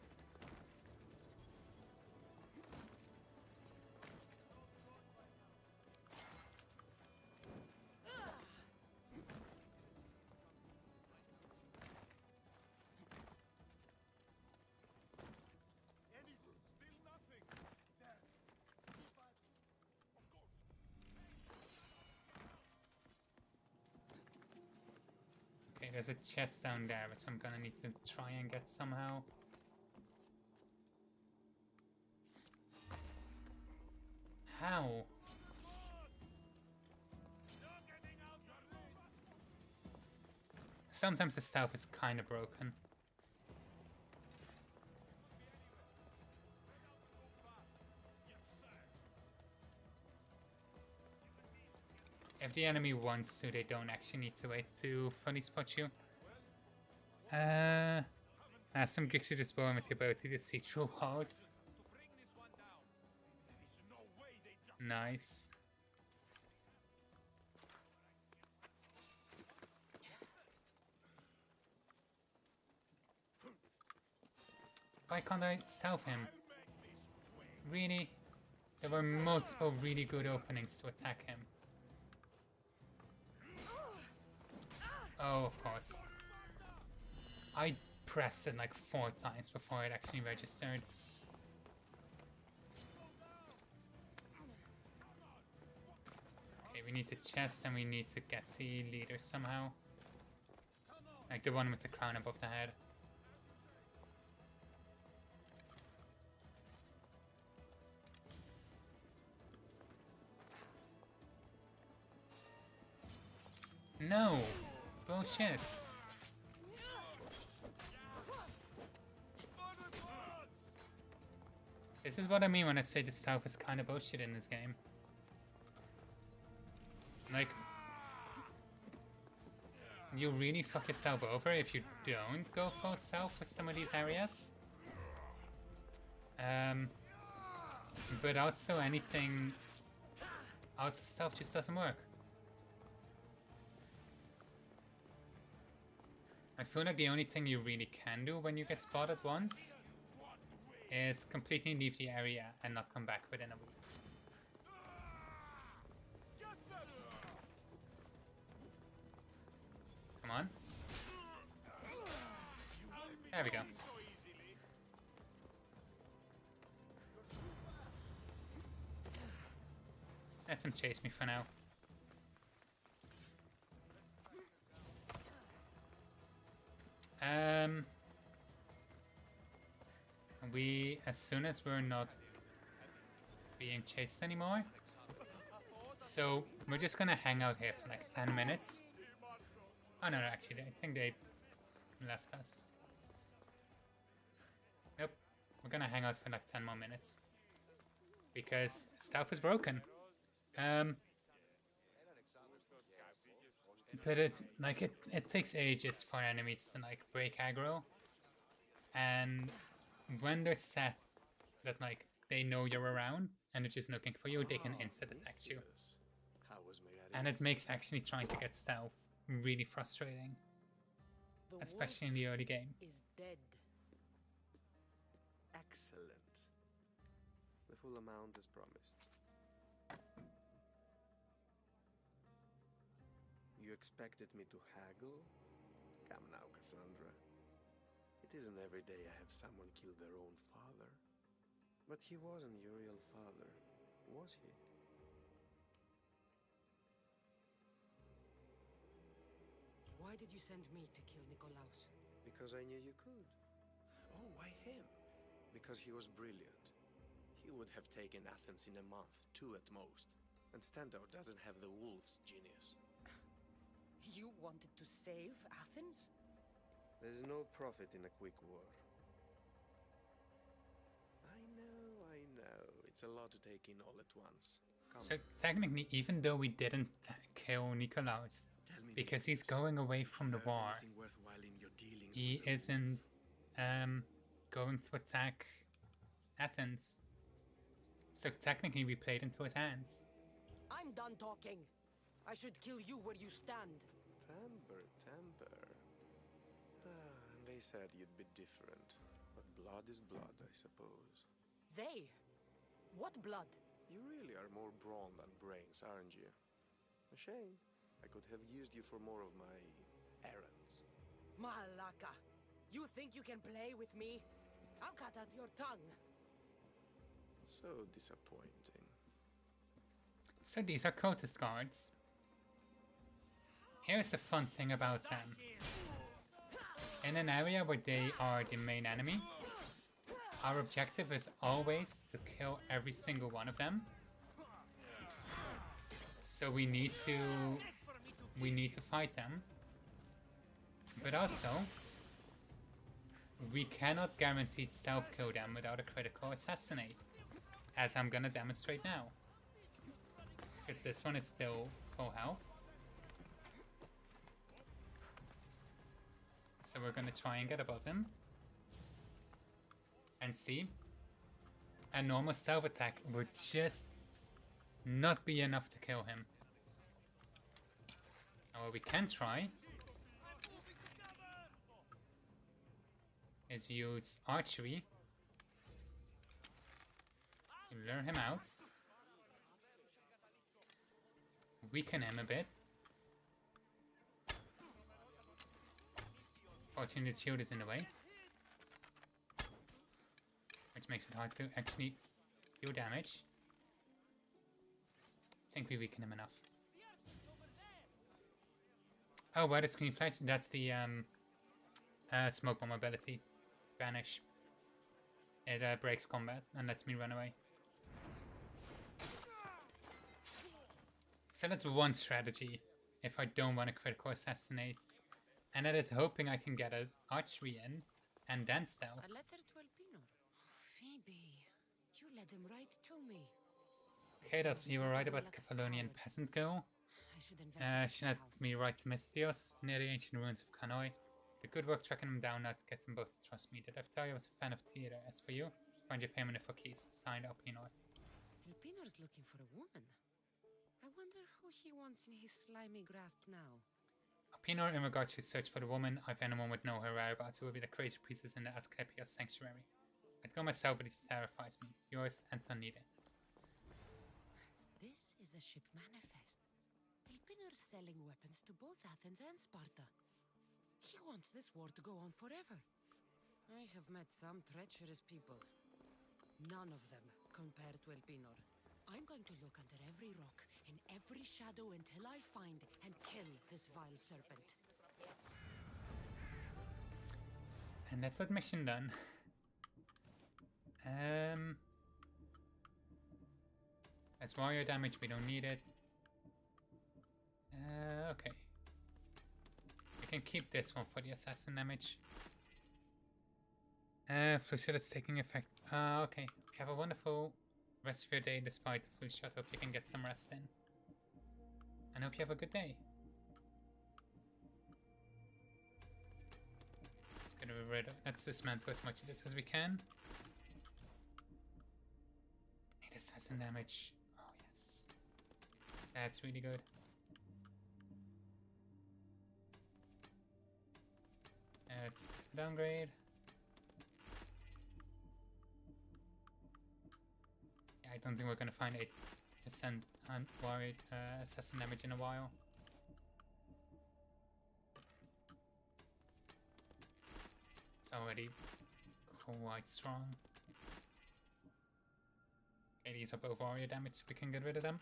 Okay, there's a chest down there, which I'm gonna need to try and get somehow. How? Sometimes the stealth is kind of broken. If the enemy wants to, they don't actually need to wait to fully spot you. Some gigs you just born with the ability to see through walls. Nice. Why can't I stealth him? Really? There were multiple really good openings to attack him. Oh, of course. I pressed it like 4 times before it actually registered. Okay, we need the chest and we need to get the leader somehow. Like the one with the crown above the head. No! Bullshit. This is what I mean when I say the stealth is kind of bullshit in this game. Like, you really fuck yourself over if you don't go full stealth with some of these areas. But also anything outside stealth just doesn't work. I feel like the only thing you really can do when you get spotted once is completely leave the area and not come back within a week. Come on. There we go. Let him chase me for now. As soon as we're not being chased anymore, so we're just gonna hang out here for like 10 minutes. Oh no, actually, I think they left us. Nope, we're gonna hang out for like 10 more minutes because stealth is broken. But it takes ages for enemies to like break aggro, and when they're set that like they know you're around and they're just looking for you, they can instant attack you, and it makes actually trying to get stealth really frustrating, especially in the early game. Is dead. Excellent. The full amount is promised. You expected me to haggle? Come now, Kassandra. It isn't every day I have someone kill their own father. But he wasn't your real father, was he? Why did you send me to kill Nikolaos? Because I knew you could. Oh, why him? Because he was brilliant. He would have taken Athens in a month, 2 at most. And Stentor doesn't have the wolf's genius. You wanted to save Athens? There's no profit in a quick war. I know. It's a lot to take in all at once. Come. So technically, even though we didn't kill Nikolaos, Tell me because this. he's going away from the Learn war, anything worthwhile in your dealings he with the isn't going to attack Athens. So technically, we played into his hands. I'm done talking. I should kill you where you stand. Temper. And they said you'd be different. But blood is blood, I suppose. They? What blood? You really are more brawn than brains, aren't you? A shame. I could have used you for more of my errands. Malaka. You think you can play with me? I'll cut out your tongue. So disappointing. So these are cultist guards. Here's the fun thing about them. In an area where they are the main enemy, our objective is always to kill every single one of them. So we need to fight them. But also, we cannot guarantee stealth kill them without a critical assassinate, as I'm gonna demonstrate now. Because this one is still full health. So we're gonna try and get above him. And see. A normal stealth attack would just not be enough to kill him. Now what we can try is use archery to lure him out. Weaken him a bit. Fortunately, the shield is in the way, which makes it hard to actually deal damage. I think we weaken him enough. Oh, where the screen flash? That's the smoke bomb ability. Vanish. It breaks combat and lets me run away. So that's one strategy if I don't want a critical assassinate. And that is hoping I can get an archery in and then stealth. A letter to Elpenor. Phoebe, you led him right to me. Kados, you were right about the Kefalonian peasant girl. I should investigate She led his house. me right to Mystios, near the ancient ruins of Kanoi. The good work tracking them down now to get them both to trust me. Did I tell you I was a fan of theater? As for you, find your payment in Phokis. Signed, Elpenor. Elpenor's looking for a woman. I wonder who he wants in his slimy grasp now. Elpenor, in regards to search for the woman, if anyone would know her whereabouts, it would be the crazy priestess in the Asclepios sanctuary. I'd go myself, but it terrifies me. Yours, Antonide. This is a ship manifest. Elpenor's selling weapons to both Athens and Sparta. He wants this war to go on forever. I have met some treacherous people. None of them compared to Elpenor. I'm going to look under every rock, in every shadow until I find and kill this vile serpent. And that's that mission done. That's warrior damage, we don't need it. Okay. We can keep this one for the assassin damage. Flu shot is taking effect. Okay. Have a wonderful rest of your day despite the flu shot. Hope you can get some rest in. And hope you have a good day. Let's dismantle as much of this as we can. Need assassin damage. Oh yes. That's really good. Let's downgrade. Yeah, I don't think we're gonna find 8% on warrior assassin damage in a while. already quite strong. Okay, these are both warrior damage, so we can get rid of them.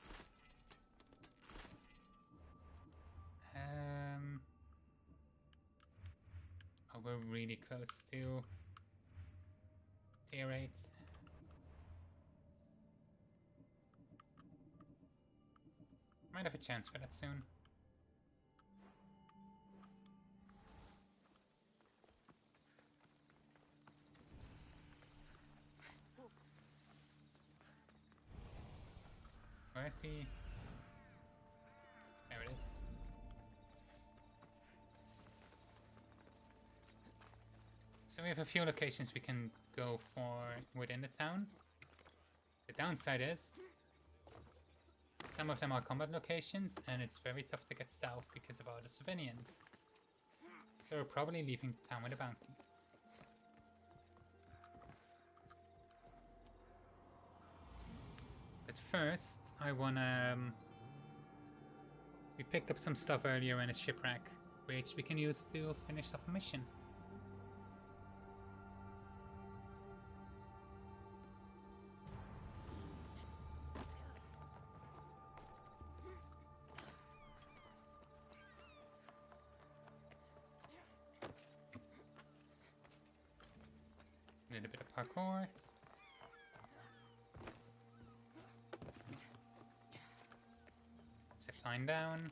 Oh, we're really close to tier 8. Might have a chance for that soon. Where is he? There it is. So we have a few locations we can go for within the town. The downside is some of them are combat locations and it's very tough to get stealth because of all the civilians. So we're probably leaving the town with a bounty. But first, I wanna... we picked up some stuff earlier in a shipwreck, which we can use to finish off a mission. A little bit of parkour. Zip line down.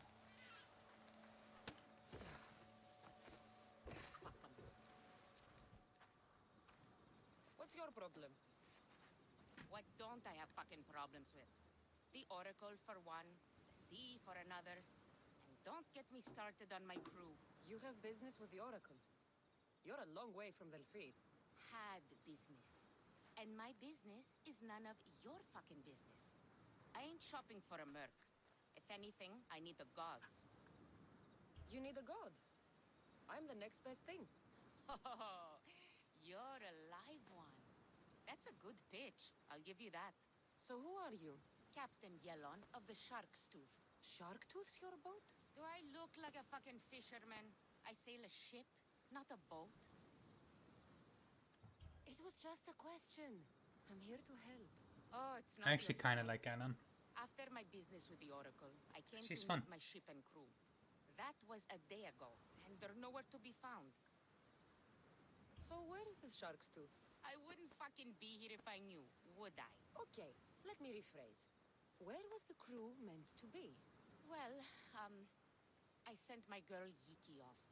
What's your problem? What don't I have fucking problems with? The Oracle for one, the sea for another, and don't get me started on my crew. You have business with the Oracle. You're a long way from Delphi. Had business. And my business is none of your fucking business. I ain't shopping for a merc. If anything, I need the gods. You need a god. I'm the next best thing. Oh, you're a live one. That's a good pitch, I'll give you that. So who are you? Captain Yellon of the Shark's Tooth. Shark Tooth's your boat? Do I look like a fucking fisherman? I sail a ship, not a boat. It was just a question. I'm here to help. Oh, it's not I actually your kind of fault. like Anon. After my business with the Oracle, I came She's to fun. meet my ship and crew. That was a day ago, and they're nowhere to be found. So where is this Shark's Tooth? I wouldn't fucking be here if I knew, would I? Okay, let me rephrase. Where was the crew meant to be? Well, I sent my girl Yiki off.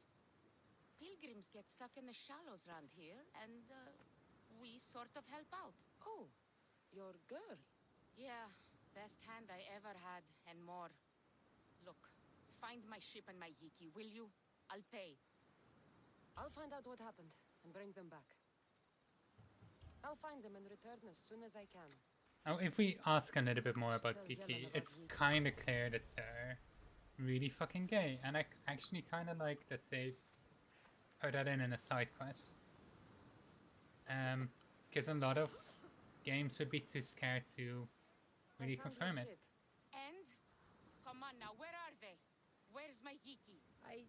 Pilgrims get stuck in the shallows around here, and, we sort of help out. Oh, your girl. Yeah, best hand I ever had, and more. Look, find my ship and my Yiki, will you? I'll pay. I'll find out what happened and bring them back. I'll find them and return as soon as I can. Now, if we ask a little bit more about Tell Kiki, Yellen about it's Yiki. kind of clear that they're really fucking gay, and I actually kind of like that they put that in a side quest. Because a lot of games would be too scared to really I found confirm your it. ship. And? Come on now, where are they? Where's my Yiki? I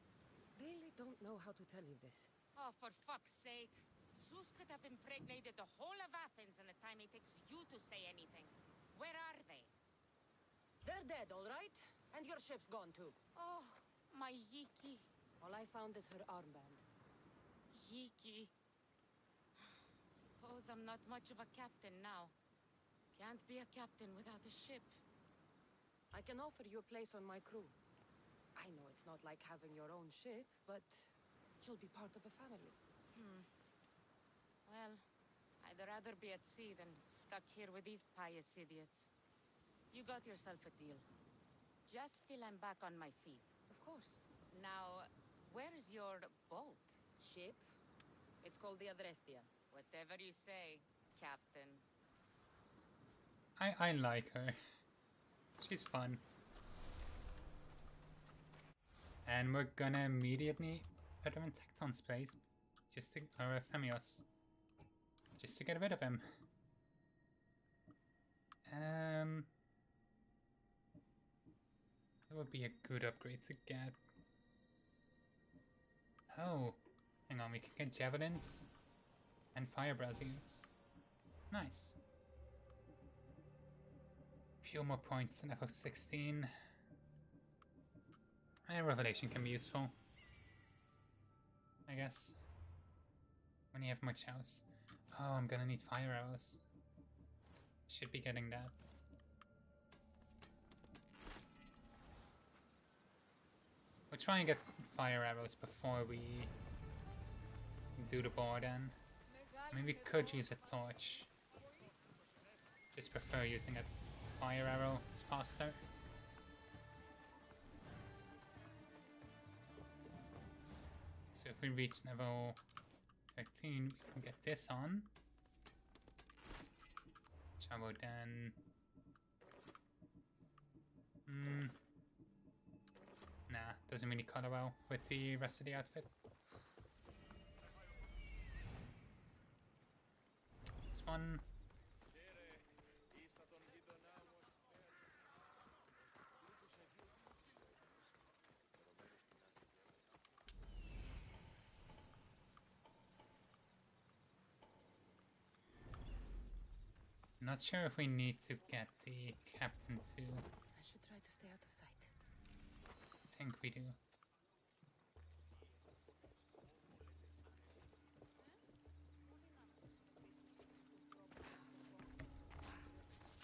really don't know how to tell you this. Oh, for fuck's sake. Zeus could have impregnated the whole of Athens in the time it takes you to say anything. Where are they? They're dead, all right? And your ship's gone too. Oh, my Yiki. All I found is her armband. Yiki. Suppose I'm not much of a captain now. Can't be a captain without a ship. I can offer you a place on my crew. I know it's not like having your own ship, but you'll be part of a family. Well, I'd rather be at sea than stuck here with these pious idiots. You got yourself a deal. Just till I'm back on my feet. Of course. Now, where's your boat? Ship? It's called the Adrestia. Whatever you say, Captain. I like her. She's fun. And we're gonna immediately put him in Tecton's place, just to, or Phemios, just to get rid of him. That would be a good upgrade to get. Oh, hang on, we can get javelins And fire braziers. Nice. Few more points in level 16. And Revelation can be useful, I guess. When you have much else. Oh, I'm gonna need fire arrows. Should be getting that. We'll try and get fire arrows before we do the boar then. I mean, we could use a torch. Just prefer using a fire arrow, it's faster. So if we reach level 13, we can get this on. Which I will then... Nah, doesn't really color well with the rest of the outfit. This one. Not sure if we need to get the captain to... I should try to stay out of sight. I think we do.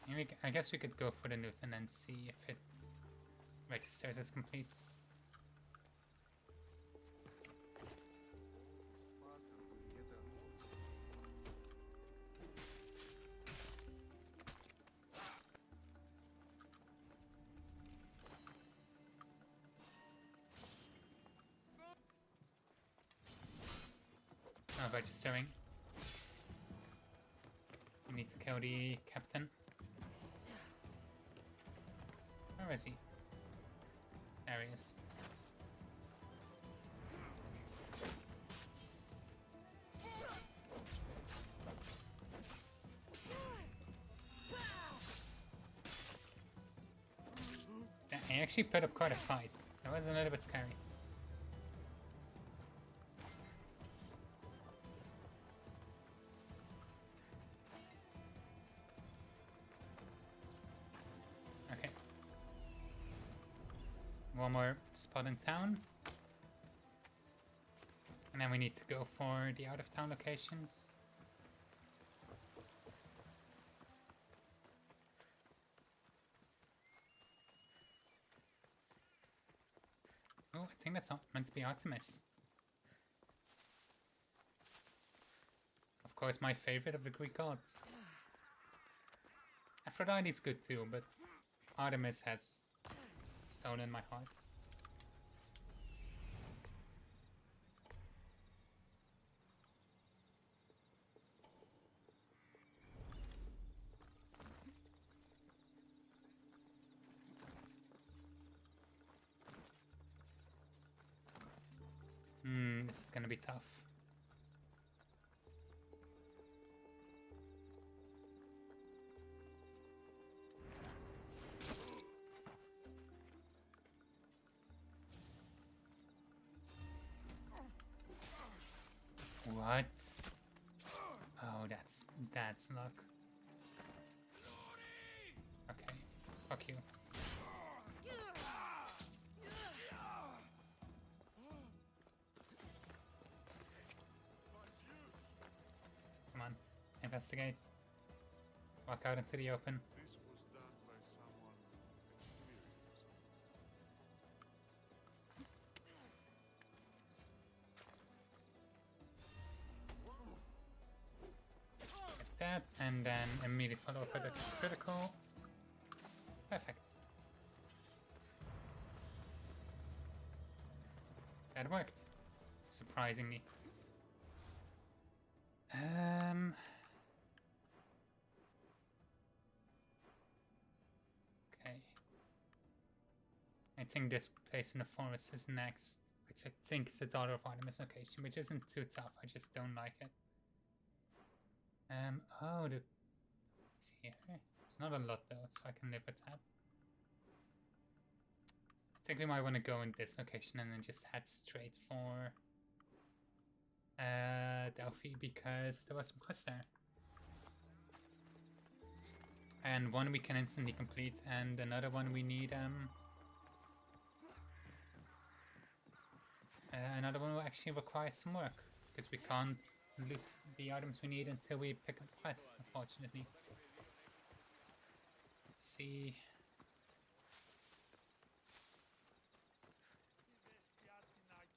Maybe, I guess we could go for the Newt and then see if it registers as complete. Oh, registering. We need to kill the captain. Where is he? There he is. Yeah, he actually put up quite a fight. That was a little bit scary. Okay. One more spot in town. And then we need to go for the out of town locations. Oh, I think that's meant to be Artemis. Of course, my favorite of the Greek gods. Aphrodite's good too, but Artemis has stolen my heart. This is gonna be tough. What? Oh, that's luck. Okay, fuck you. Come on, investigate. Walk out into the open. This was done by someone experienced. Get that, and then immediately follow up with a critical. Perfect. That worked. Surprisingly. Okay. I think this place in the forest is next, which I think is the Daughter of Artemis location, which isn't too tough. I just don't like it. Oh, it's here. It's not a lot though, so I can live with that. I think we might want to go in this location and then just head straight for the Delphi because there was some quests there. And one we can instantly complete, and another one we need another one will actually require some work, because we can't loot the items we need until we pick up the quest, unfortunately. Let's see.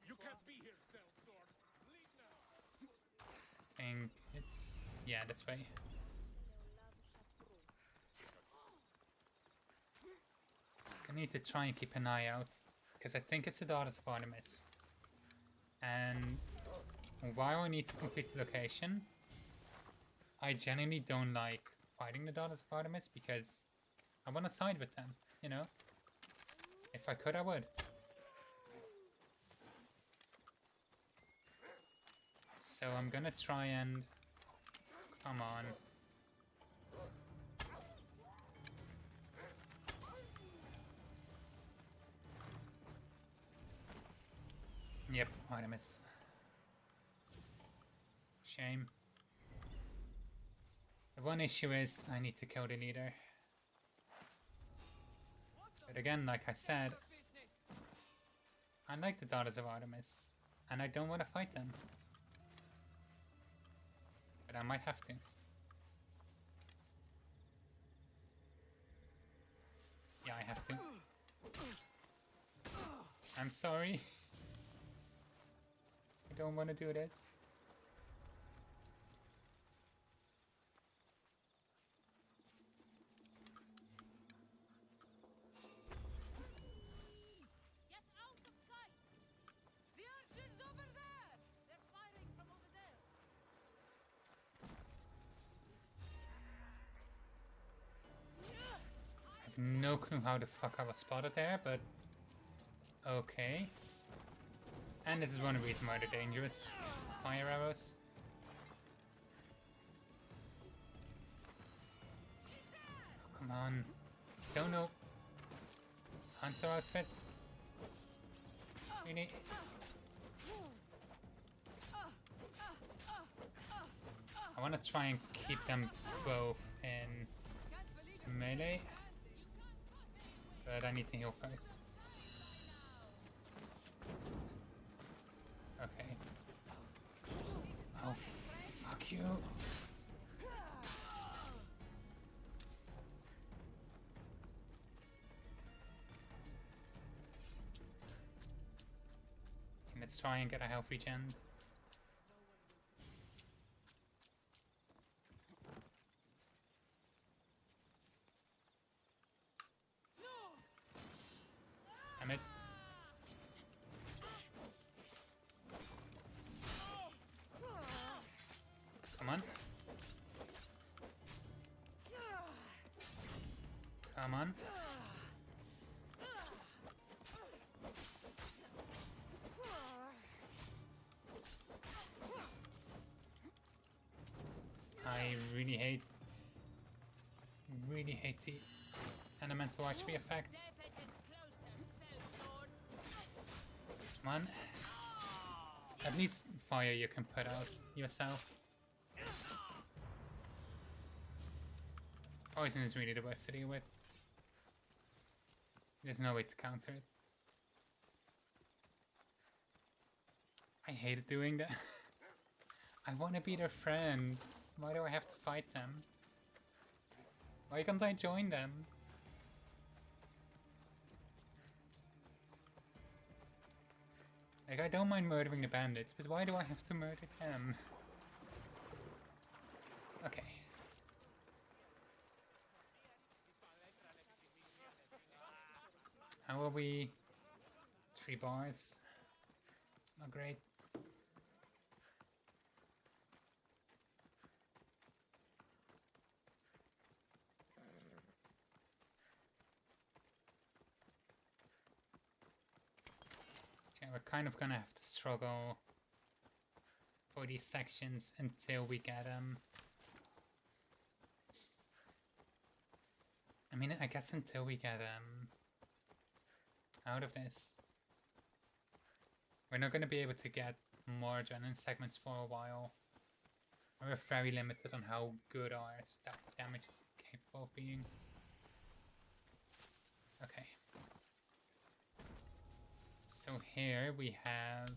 You can't be here, Sellsword. Leave now. I think it's... yeah, this way. I need to try and keep an eye out, because I think it's the Daughters of Artemis. And while I need to complete the location, I genuinely don't like fighting the Daughters of Artemis because I want to side with them, you know? If I could, I would. So I'm gonna try and... come on. Yep, Artemis. Shame. The one issue is I need to kill the leader. But again, like I said, I like the Daughters of Artemis, and I don't want to fight them. But I might have to. Yeah, I have to. I'm sorry. I don't want to do this. Get out of sight! The archers over there! They're firing from over there! I have no clue how the fuck I was spotted there, but okay. And this is one of the reasons why they're dangerous. Fire arrows. Oh, come on. Still no hunter outfit. Really? I want to try and keep them both in melee, but I need to heal first. Okay. Oh, fuck you. Let's try and get a health regen. Damn it. Come on. Come on. I really hate the elemental HP effects. Come on. At least fire you can put out yourself. Poison is really the worst to deal with. There's no way to counter it. I hated doing that. I want to be their friends. Why do I have to fight them? Why can't I join them? Like, I don't mind murdering the bandits, but why do I have to murder them? Okay. How are we? 3 bars. It's not great. Okay, we're kind of gonna have to struggle for these sections until we get I mean, I guess until we get out of this. We're not gonna be able to get more adrenaline segments for a while. We're very limited on how good our staff damage is capable of being. Okay. So here we have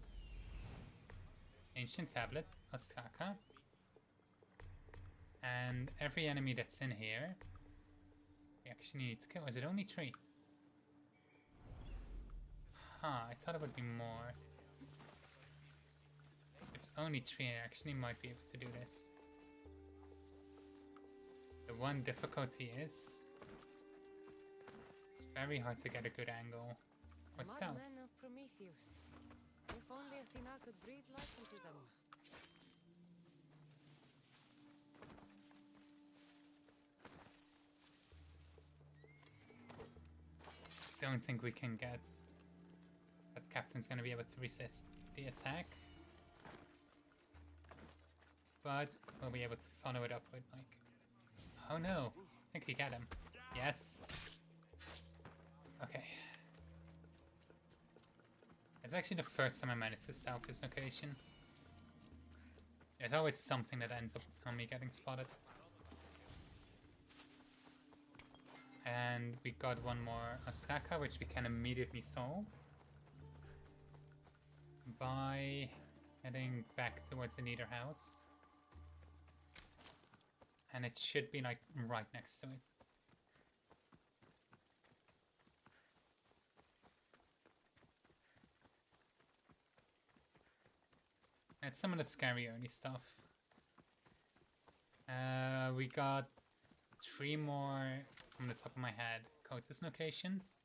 Ancient Tablet, Ostraka. And every enemy that's in here, we actually need to kill. Is it only 3? Huh, I thought it would be more. It's only 3, I actually might be able to do this. The one difficulty is it's very hard to get a good angle. What's stealth? Madmen of Prometheus. If only Athena could breathe life into them. Don't think we can get that Captain's gonna be able to resist the attack. But we'll be able to follow it up with like... Oh no! I think we got him. Yes! Okay. It's actually the first time I managed to stealth this location. There's always something that ends up on me getting spotted. And we got one more Ostraka, which we can immediately solve by heading back towards the Nether house. And it should be like right next to it. That's some of the scary early stuff. We got 3 more from the top of my head Kotus locations.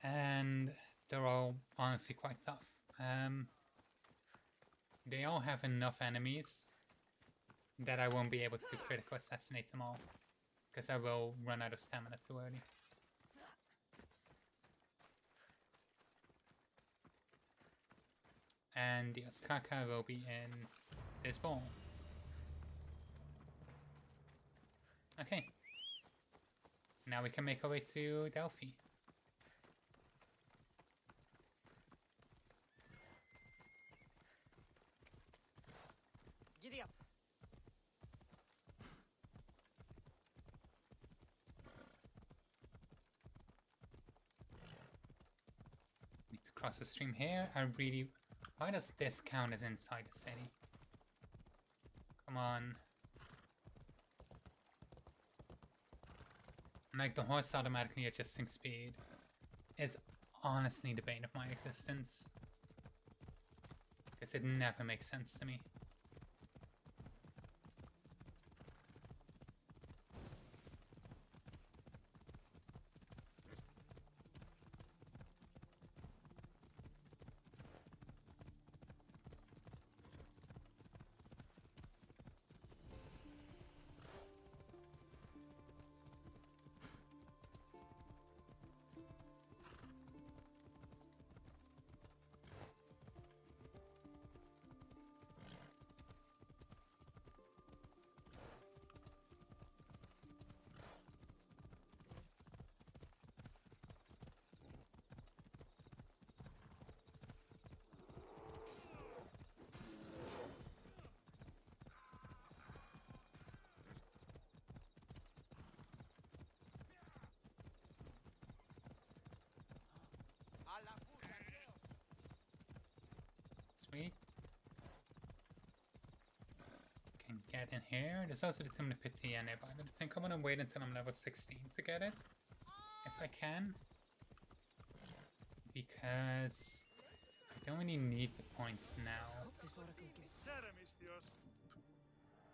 And they're all honestly quite tough. They all have enough enemies that I won't be able to critical assassinate them all, because I will run out of stamina too early. And the Ostraka will be in this ball. Okay. Now we can make our way to Delphi. Giddy up. Need to cross the stream here. I really... Why does this count as inside the city? Come on. Like, the horse automatically adjusting speed is honestly the bane of my existence. Because it never makes sense to me. Sweet. Can get in here. There's also the Tomb of Pity nearby, but I think I'm gonna wait until I'm level 16 to get it. If I can. Because I don't really need the points now. This oracle gives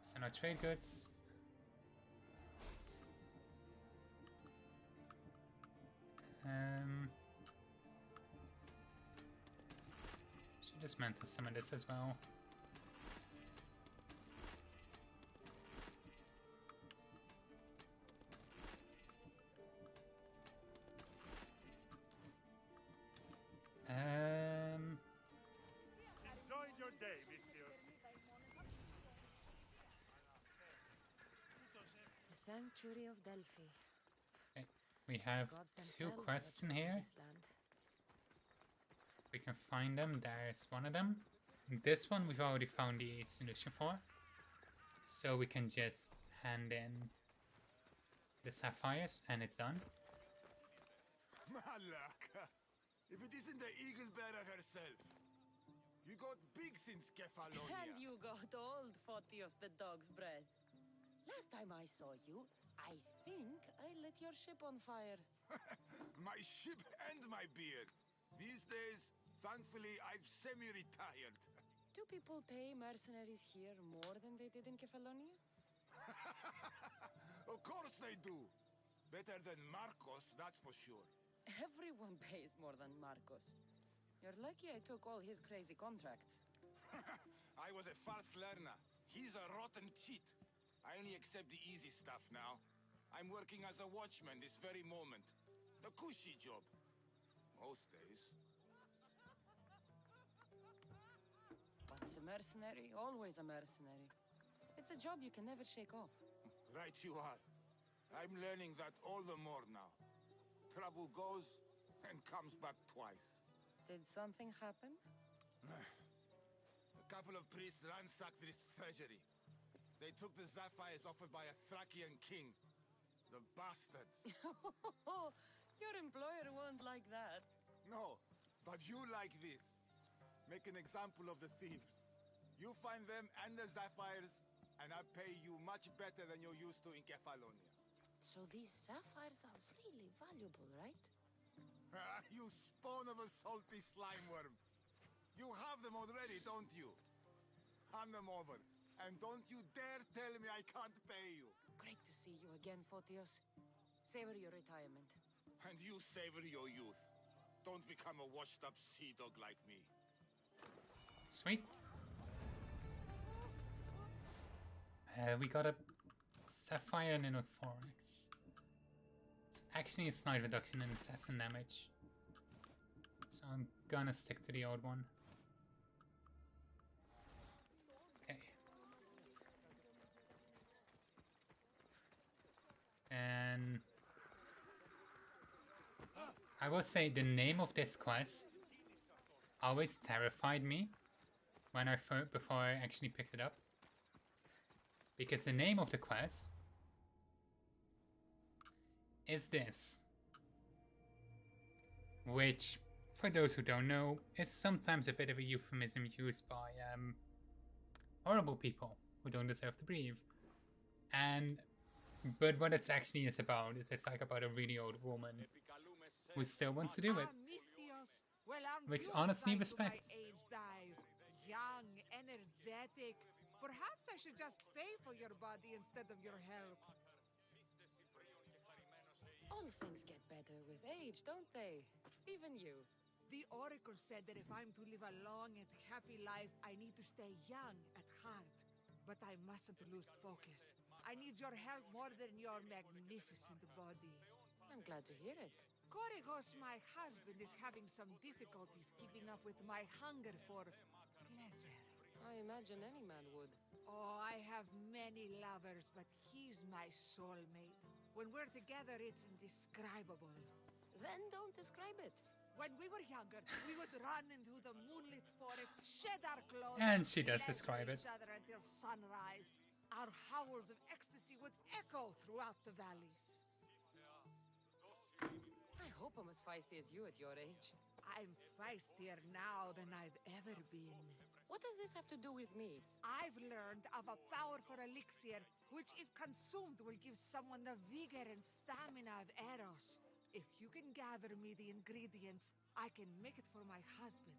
So no trade goods. Should just mantle some of this as well. Enjoy your day, Mistios. the sanctuary of Delphi. Okay. We have Gods 2 themselves quests in originated here. this land. We can find them. There's one of them. This one we've already found the solution for. So we can just hand in the sapphires and it's done. Malaka! If it isn't the eagle bearer herself. You got big since Kefalonia. And you got old, Photios the dog's breath. Last time I saw you, I think I lit your ship on fire. My ship and my beard. These days, thankfully, I've semi-retired. Do people pay mercenaries here more than they did in Kefalonia? Of course they do. Better than Marcos, that's for sure. Everyone pays more than Marcos. You're lucky I took all his crazy contracts. I was a fast learner. He's a rotten cheat. I only accept the easy stuff now. I'm working as a watchman this very moment. A cushy job. Most days. Once a mercenary, always a mercenary. It's a job you can never shake off. Right you are. I'm learning that all the more now. Trouble goes and comes back twice. Did something happen? A couple of priests ransacked this treasury. They took the sapphires offered by a Thracian king. The bastards. Your employer won't like that. No, but you like this. Make an example of the thieves. You find them and the sapphires, and I pay you much better than you're used to in Kefalonia. So these sapphires are really valuable, right? You spawn of a salty slime worm. You have them already, don't you? Hand them over. And don't you dare tell me I can't pay you. Great to see you again, Photios. Savor your retirement. And you savor your youth. Don't become a washed-up sea dog like me. Sweet. We got a sapphire and a 4x. It's actually a slight reduction in assassin damage. So I'm gonna stick to the old one. Okay. And I will say the name of this quest always terrified me when before I actually picked it up. Because the name of the quest is this. Which, for those who don't know, is sometimes a bit of a euphemism used by horrible people who don't deserve to breathe. But what it actually is about is it's like about a really old woman who still wants to do it. Which honestly respect. Young, energetic. Perhaps I should just pay for your body instead of your help. All things get better with age, don't they? Even you. The oracle said that if I'm to live a long and happy life, I need to stay young at heart. But I mustn't lose focus. I need your help more than your magnificent body. I'm glad to hear it. Korygos, my husband, is having some difficulties keeping up with my hunger for pleasure. I imagine any man would. Oh, I have many lovers, but he's my soulmate. When we're together, it's indescribable. Then don't describe it. When we were younger, we would run into the moonlit forest, shed our clothes, And she does laugh describe at it. each other until sunrise. Our howls of ecstasy would echo throughout the valleys. I hope I'm as feisty as you at your age. I'm feistier now than I've ever been. What does this have to do with me? I've learned of a powerful elixir, which if consumed will give someone the vigor and stamina of Eros. If you can gather me the ingredients, I can make it for my husband.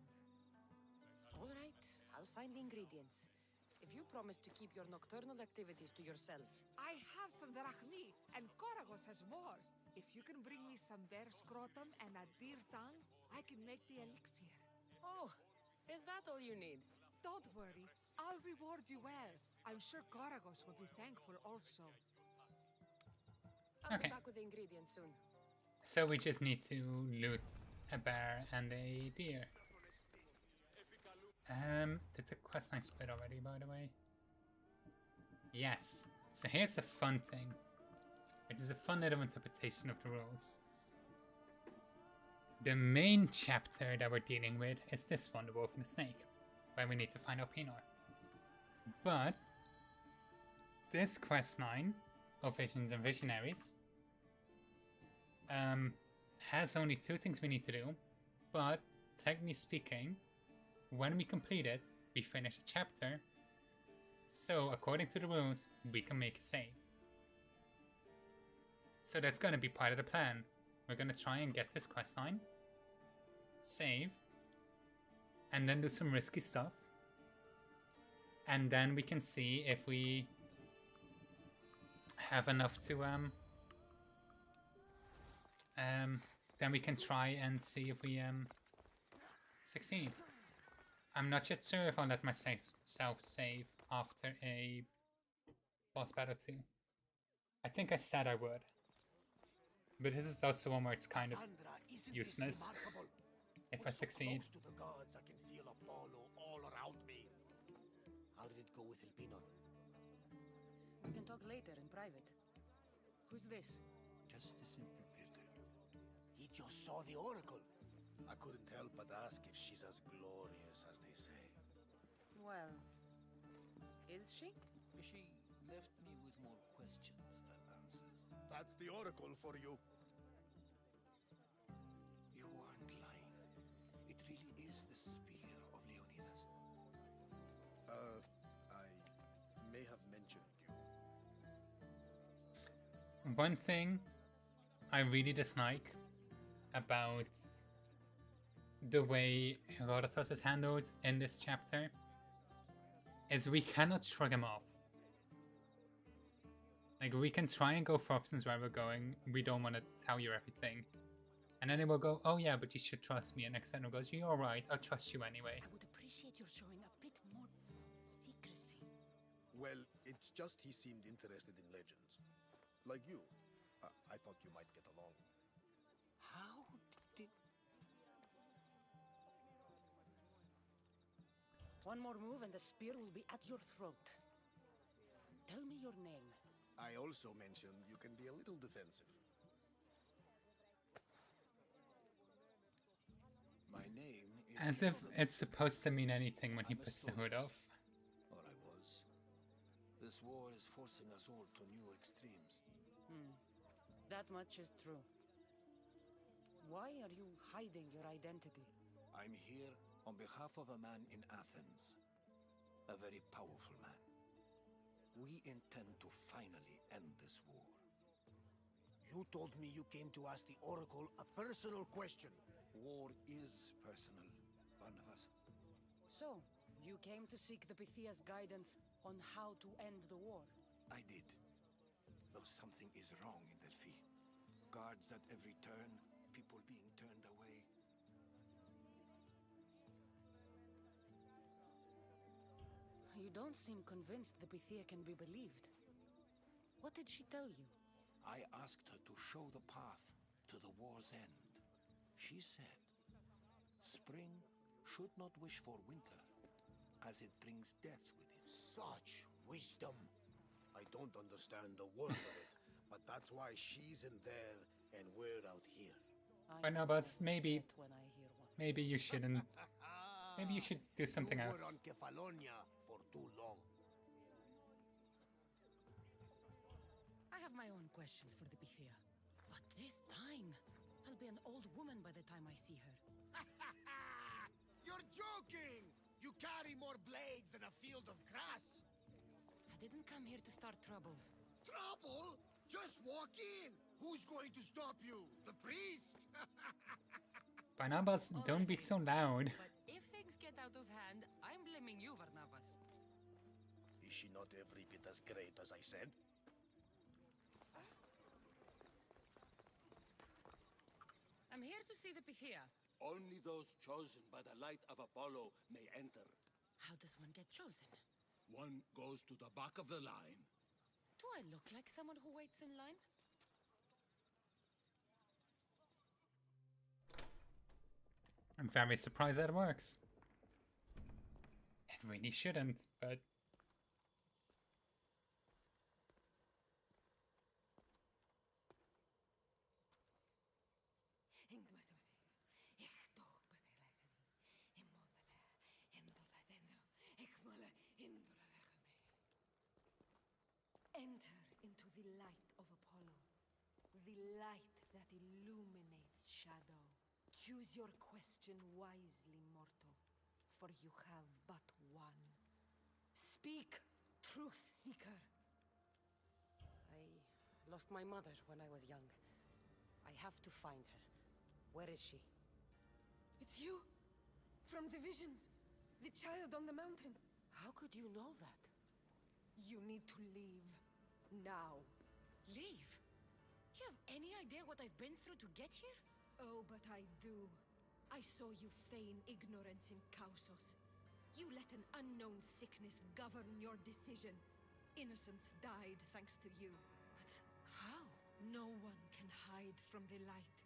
All right, I'll find the ingredients. If you promise to keep your nocturnal activities to yourself. I have some drachmi, and Korygos has more. If you can bring me some bear scrotum and a deer tongue, I can make the elixir. Oh, is that all you need? Don't worry, I'll reward you well. I'm sure Korygos will be thankful also. I'll Okay. be back with the ingredients soon. So we just need to loot a bear and a deer. Did the questline split already, by the way? Yes. So here's the fun thing. It is a fun little interpretation of the rules. The main chapter that we're dealing with is this one, the wolf and the snake. where we need to find Elpenor. But this quest line of Visions and Visionaries has only 2 things we need to do, but technically speaking, when we complete it, we finish a chapter. So according to the rules, we can make a save. So that's gonna be part of the plan. We're gonna try and get this quest line, save, and then do some risky stuff. And then we can see if we have enough to then we can try and see if we succeed. I'm not yet sure if I'll let myself save after a boss battle too. I think I said I would. But this is also one where it's kind of useless if I succeed. To the gods, I can feel Apollo all around me. How did it go with Elpenor? We can talk later in private. Who's this? Just a simple pilgrim. He just saw the oracle. I couldn't help but ask if she's as glorious as they say. Well, is she? She left me with more questions than answers. That's the oracle for you. You weren't lying. It really is the spear of Leonidas. I may have mentioned you. One thing I really dislike about the way Herodotus is handled in this chapter is we cannot shrug him off. Like, we can try and go for options where we're going, we don't want to tell you everything. And then it will go, oh yeah, but you should trust me. And next time it goes, you're alright, I'll trust you anyway. I would appreciate your showing a bit more secrecy. Well, it's just he seemed interested in legends. Like you. I thought you might get along. How did... One more move and the spear will be at your throat. Tell me your name. I also mentioned you can be a little defensive. My name is... As if it's supposed to mean anything when he puts the hood off. Or I was. This war is forcing us all to new extremes. That much is true. Why are you hiding your identity? I'm here on behalf of a man in Athens. A very powerful man. We intend to finally end this war. You told me you came to ask the Oracle a personal question. War is personal, Barnabas. So, you came to seek the Pythia's guidance on how to end the war? I did. Though something is wrong in Delphi. Guards at every turn, people being turned away. You don't seem convinced the Pythia can be believed. What did she tell you? I asked her to show the path to the war's end. She said, spring should not wish for winter, as it brings death with it. Such wisdom! I don't understand a word of it, but that's why she's in there and we're out here. Barnabas, maybe When I hear one. maybe you shouldn't. Maybe you should do something You else. were on Kefalonia for too long. I have my own questions for the Pythia. But this Dine, I'll be an old woman by the time I see her. You're joking! You carry more blades than a field of grass. I didn't come here to start trouble. Trouble? Just walk in. Who's going to stop you? The priest? Barnabas, don't be so loud. But if things get out of hand, I'm blaming you, Barnabas. Is she not every bit as great as I said? I'm here to see the Pythia. Only those chosen by the light of Apollo may enter. How does one get chosen? One goes to the back of the line. Do I look like someone who waits in line? I'm very surprised that it works. It really shouldn't, but... Enter into the light of Apollo, the light that illuminates shadow. Choose your question wisely, mortal, for you have but one. Speak, truth seeker. I lost my mother when I was young. I have to find her. Where is she? It's you! From the visions! The child on the mountain! How could you know that? You need to leave. Now. Leave? Do you have any idea what I've been through to get here? Oh, but I do. I saw you feign ignorance in Kausos. You let an unknown sickness govern your decision. Innocents died thanks to you. But how? No one can hide from the light.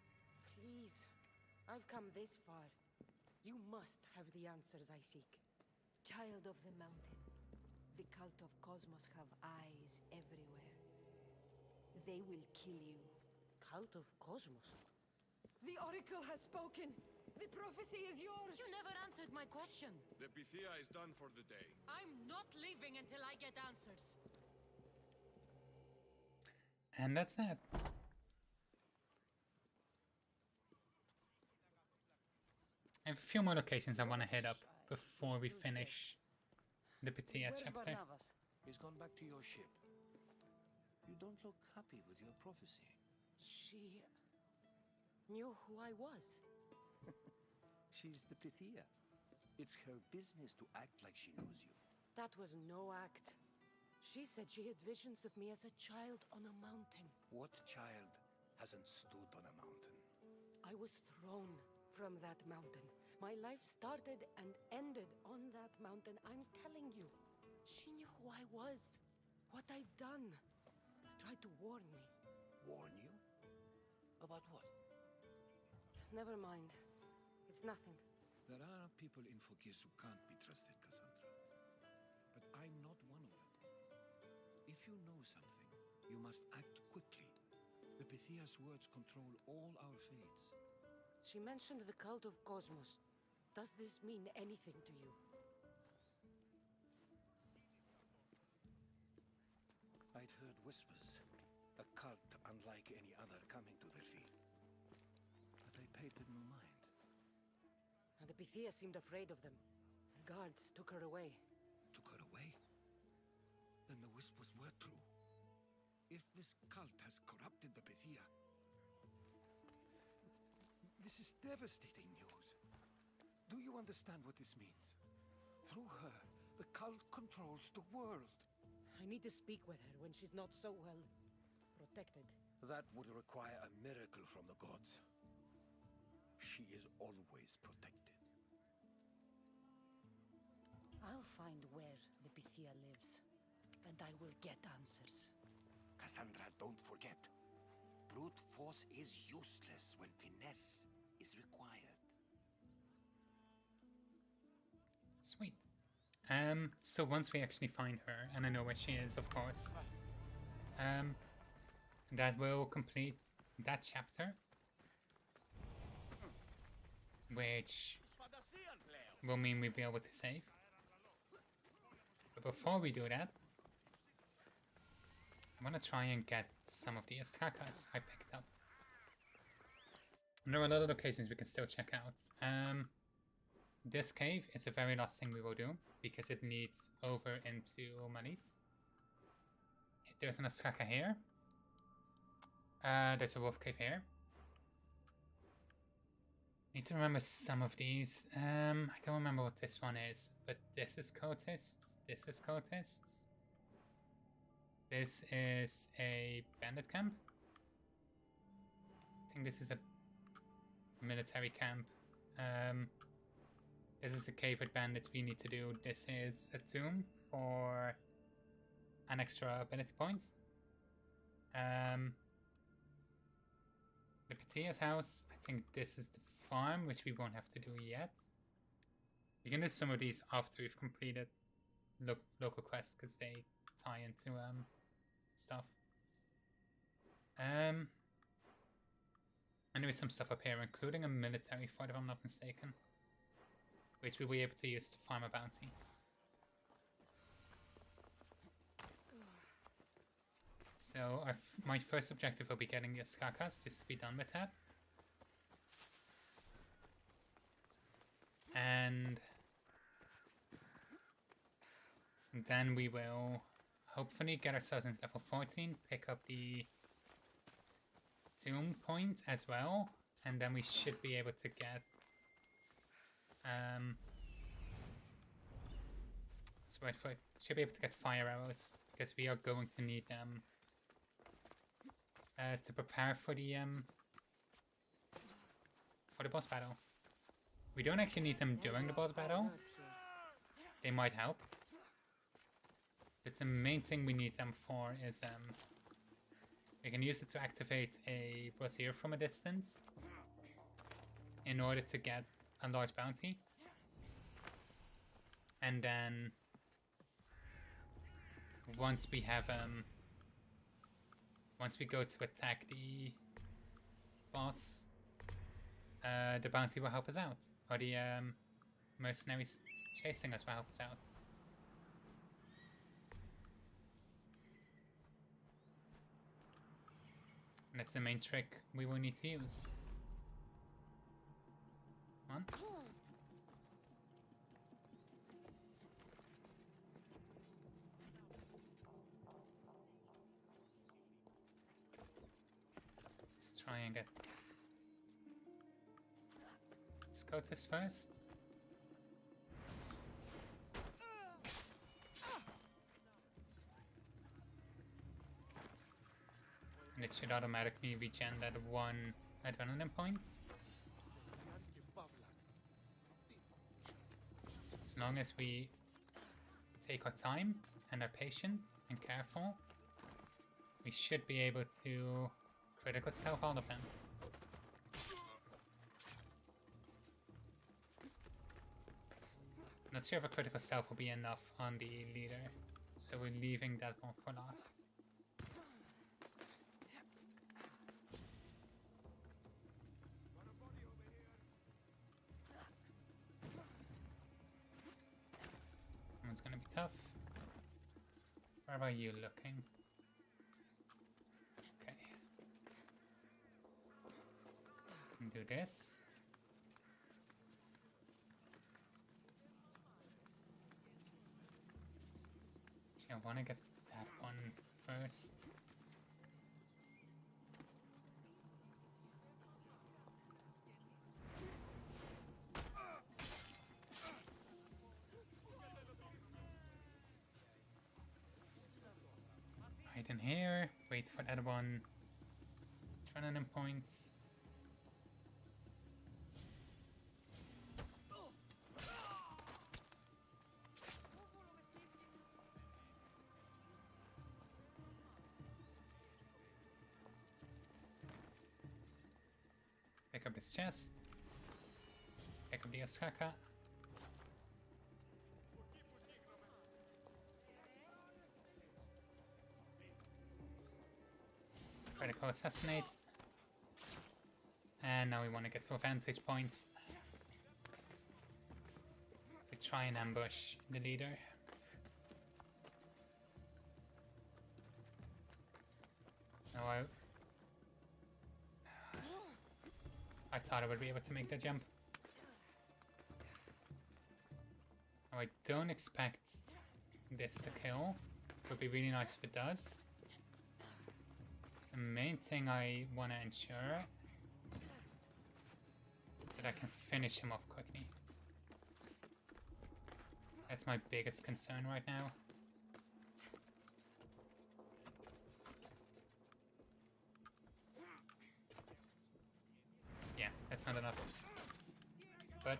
Please. I've come this far. You must have the answers I seek. Child of the mountain, the cult of Cosmos have eyes everywhere. They will kill you. Cult of Cosmos? The Oracle has spoken! The prophecy is yours! You never answered my question! The Pythia is done for the day. I'm not leaving until I get answers! And that's that. I have a few more locations I want to hit up before we finish the Pythia Where's chapter. Barnabas? He's gone back to your ship. You don't look happy with your prophecy. She knew who I was. She's the Pythia. It's her business to act like she knows you. That was no act. She said she had visions of me as a child on a mountain. What child hasn't stood on a mountain? I was thrown from that mountain. My life started and ended on that mountain, I'm telling you. She knew who I was, what I'd done. Tried to warn me. Warn you? About what? Never mind. It's nothing. There are people in Phokis who can't be trusted, Kassandra. But I'm not one of them. If you know something, you must act quickly. The Pythia's words control all our fates. She mentioned the cult of Cosmos. Does this mean anything to you? I'd heard whispers. A cult unlike any other coming to their feet. But I paid them no mind. And the Pythia seemed afraid of them. The guards took her away. Took her away? Then the whispers were true. If this cult has corrupted the Pythia... This is devastating news. Do you understand what this means? Through her, the cult controls the world. I need to speak with her when she's not so well protected. That would require a miracle from the gods. She is always protected. I'll find where the Pythia lives, and I will get answers. Kassandra, don't forget. Brute force is useless when finesse is required. Sweet. So once we actually find her, and I know where she is, of course, that will complete that chapter, which will mean we'll be able to save. But before we do that, I want to try and get some of the Astrakas I picked up. And there are a lot of locations we can still check out. This cave is the very last thing we will do, because it leads over into Malis. There's an Astraka here. There's a wolf cave here. Need to remember some of these. I don't remember what this one is, but this is cultists. This is cultists. This is a bandit camp. I think this is a military camp. This is a cave with bandits we need to do. This is a tomb for an extra ability point. The Pythia's house, I think this is the farm, which we won't have to do yet. We can do some of these after we've completed local quests, because they tie into stuff. And there is some stuff up here, including a military fort, if I'm not mistaken, which we'll be able to use to farm a bounty. So my first objective will be getting the Skakas, just to be done with that. And then we will hopefully get ourselves into level 14, pick up the Doom point as well, and then we should be able to get should be able to get fire arrows, because we are going to need them to prepare for the boss battle. We don't actually need them during the boss battle. They might help. But the main thing we need them for is we can use it to activate a brazier from a distance in order to get a large bounty. And then once we have once we go to attack the boss, the bounty will help us out, or the mercenaries chasing us will help us out. And that's the main trick we will need to use. Come on. Let's try and get Scotus first. And it should automatically regen that one adrenaline point. So as long as we take our time and are patient and careful, we should be able to critical stealth all of them. Not sure if a critical stealth will be enough on the leader, so we're leaving that one for last. It's gonna be tough. Where are you looking? Okay. Can do this. Actually, I want to get that one first. Right in here, wait for that one. Adrenaline points. Pick up this chest. Pick up the Osaka. Critical assassinate. And now we want to get to a vantage point to try and ambush the leader. Now I thought I would be able to make the jump. Now I don't expect this to kill. It would be really nice if it does. The main thing I want to ensure is that I can finish him off quickly. That's my biggest concern right now. Yeah, that's not enough. But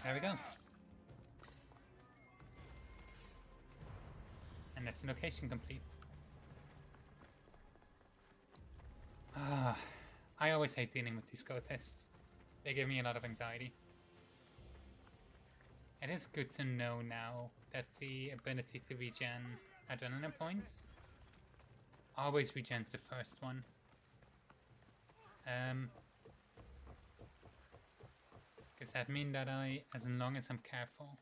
there we go. And that's location complete. I always hate dealing with these cultists. They give me a lot of anxiety. It is good to know now that the ability to regen adrenaline points always regens the first one. Does that mean that as long as I'm careful?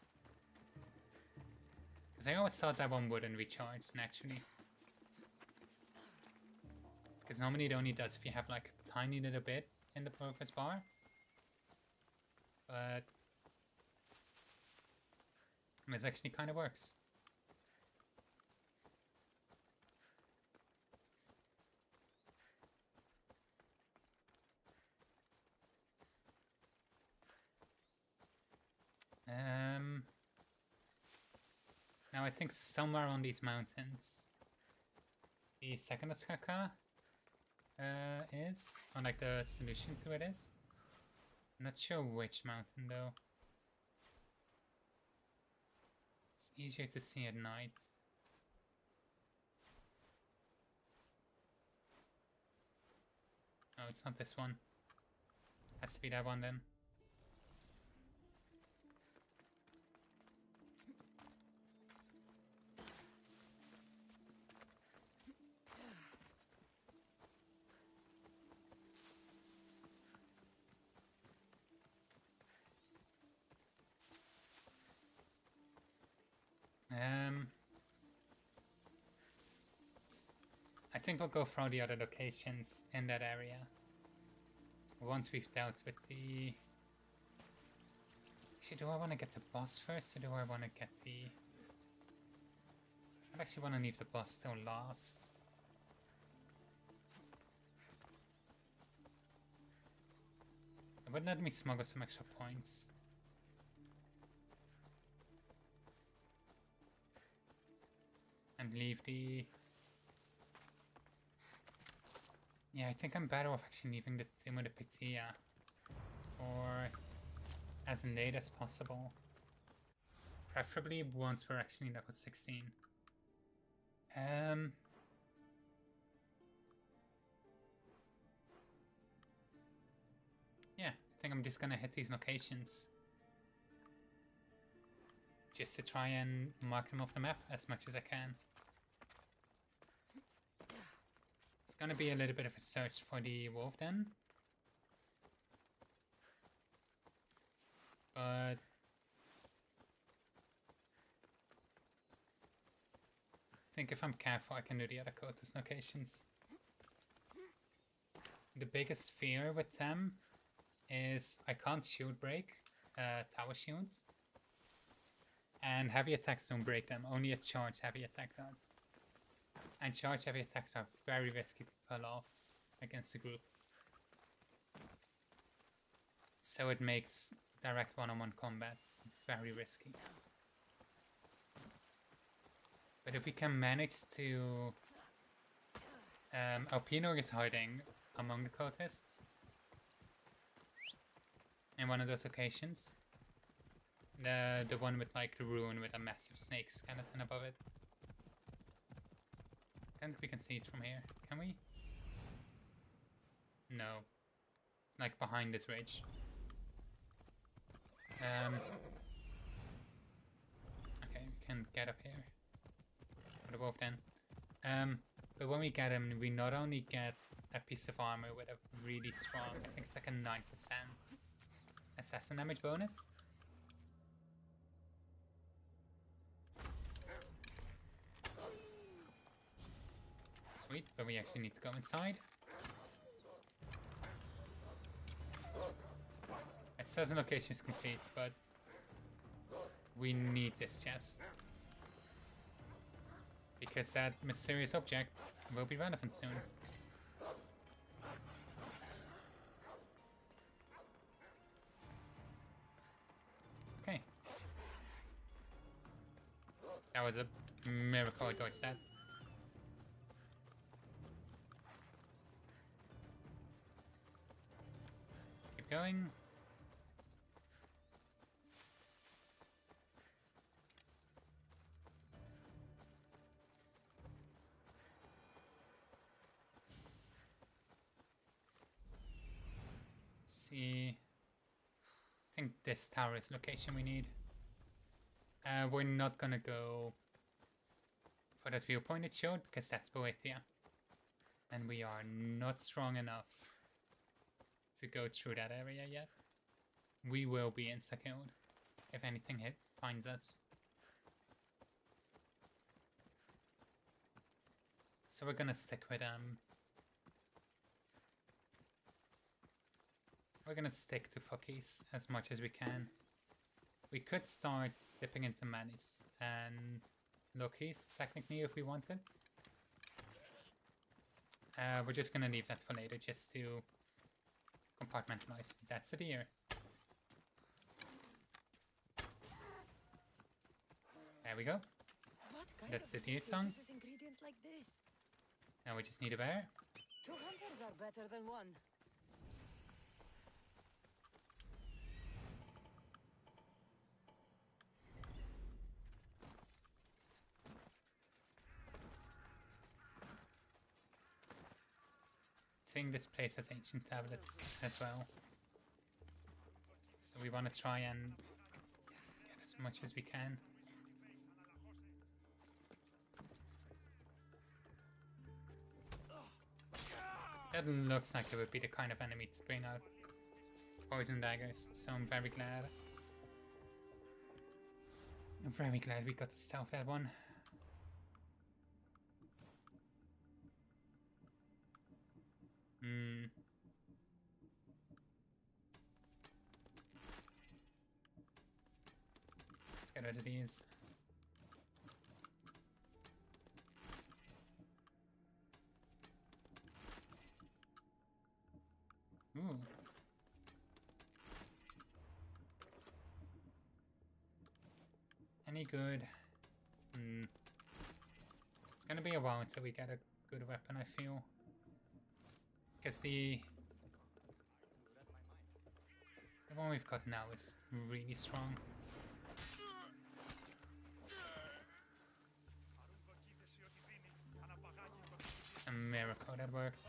Because I always thought that one wouldn't recharge naturally. Because normally it only does if you have like a tiny little bit in the progress bar. But this actually kind of works. Now I think somewhere on these mountains, the second Oskaka is, or like the solution to it is. I'm not sure which mountain though. It's easier to see at night. Oh, it's not this one. Has to be that one then. I think we'll go through the other locations in that area once we've dealt with the... Actually, do I want to get the boss first, or do I want to get the... I actually want to leave the boss till last. It would let me smuggle some extra points. And leave the... Yeah, I think I'm better off actually leaving the Tomb of the Pythia for as late as possible. Preferably once we're actually level 16. Yeah, I think I'm just gonna hit these locations. Just to try and mark them off the map as much as I can. It's gonna be a little bit of a search for the wolf then. But I think if I'm careful I can do the other Kotus locations. The biggest fear with them is I can't shield break tower shields. And heavy attacks don't break them, only a charge heavy attack does. And charge heavy attacks are very risky to pull off against the group. So it makes direct one-on-one combat very risky. But if we can manage to... Elpenor is hiding among the cultists in one of those locations. The one with like the ruin with a massive snake skeleton above it. I don't think we can see it from here, can we? No. It's like behind this ridge. Okay, we can get up here. For the wolf then. But when we get him, we not only get a piece of armor with a really strong, I think it's like a 9% assassin damage bonus. Sweet, but we actually need to go inside. It says the location is complete, but we need this chest. Because that mysterious object will be relevant soon. Okay. That was a miracle I dodged that. Keep going. See, I think this tower is the location we need. We're not gonna go for that viewpoint it showed because that's Boetia. And we are not strong enough to go through that area yet. we will be insta-killed if anything finds us. So we're gonna stick with we're gonna stick to Phokis as much as we can. We could start dipping into Manis and Lokis technically if we wanted. We're just gonna leave that for later just to compartmentalize. That's a deer. There we go. What kind That's of the deer Odyssey tongue. uses ingredients like this? Now we just need a bear. 2 hunters are better than 1. I think this place has ancient tablets as well. So we want to try and get as much as we can. That looks like it would be the kind of enemy to bring out poison daggers, so I'm very glad. I'm very glad we got to stealth that one. Let's get rid of these. Ooh. Any good? It's gonna be a while until we get a good weapon, I feel. Because the one we've got now is really strong. It's a miracle that worked.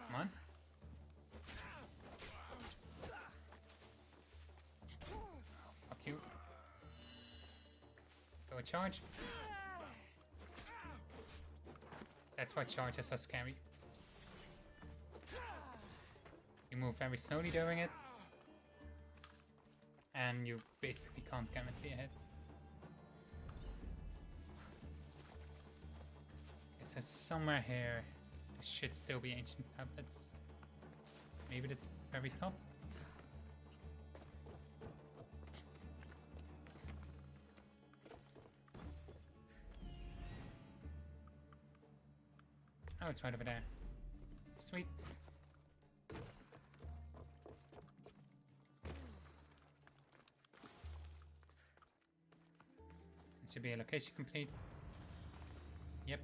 Come on. Oh, fuck you. Go a charge. That's why charge is so scary. You move very slowly doing it. And you basically can't guarantee a hit. Okay, so somewhere here there should still be ancient tablets. Maybe the very top? Oh, it's right over there. Sweet. It should be a location complete. Yep.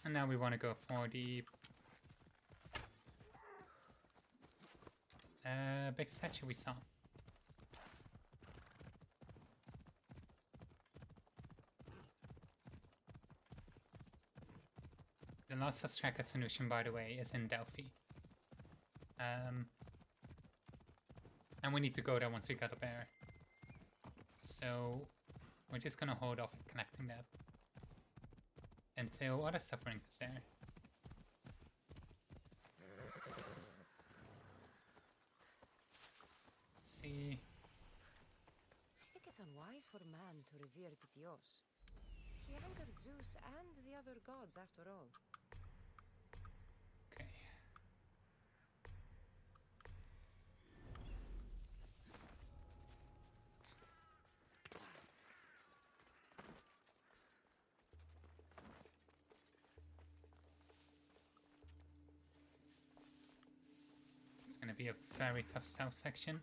And now we want to go for the big statue we saw. The last tracker solution, by the way, is in Delphi. And we need to go there once we got a bear. So we're just gonna hold off at connecting that until other sufferings is there. See. I think it's unwise for man to revere Titios. He angered Zeus and the other gods after all. Okay. It's gonna be a very tough stealth section.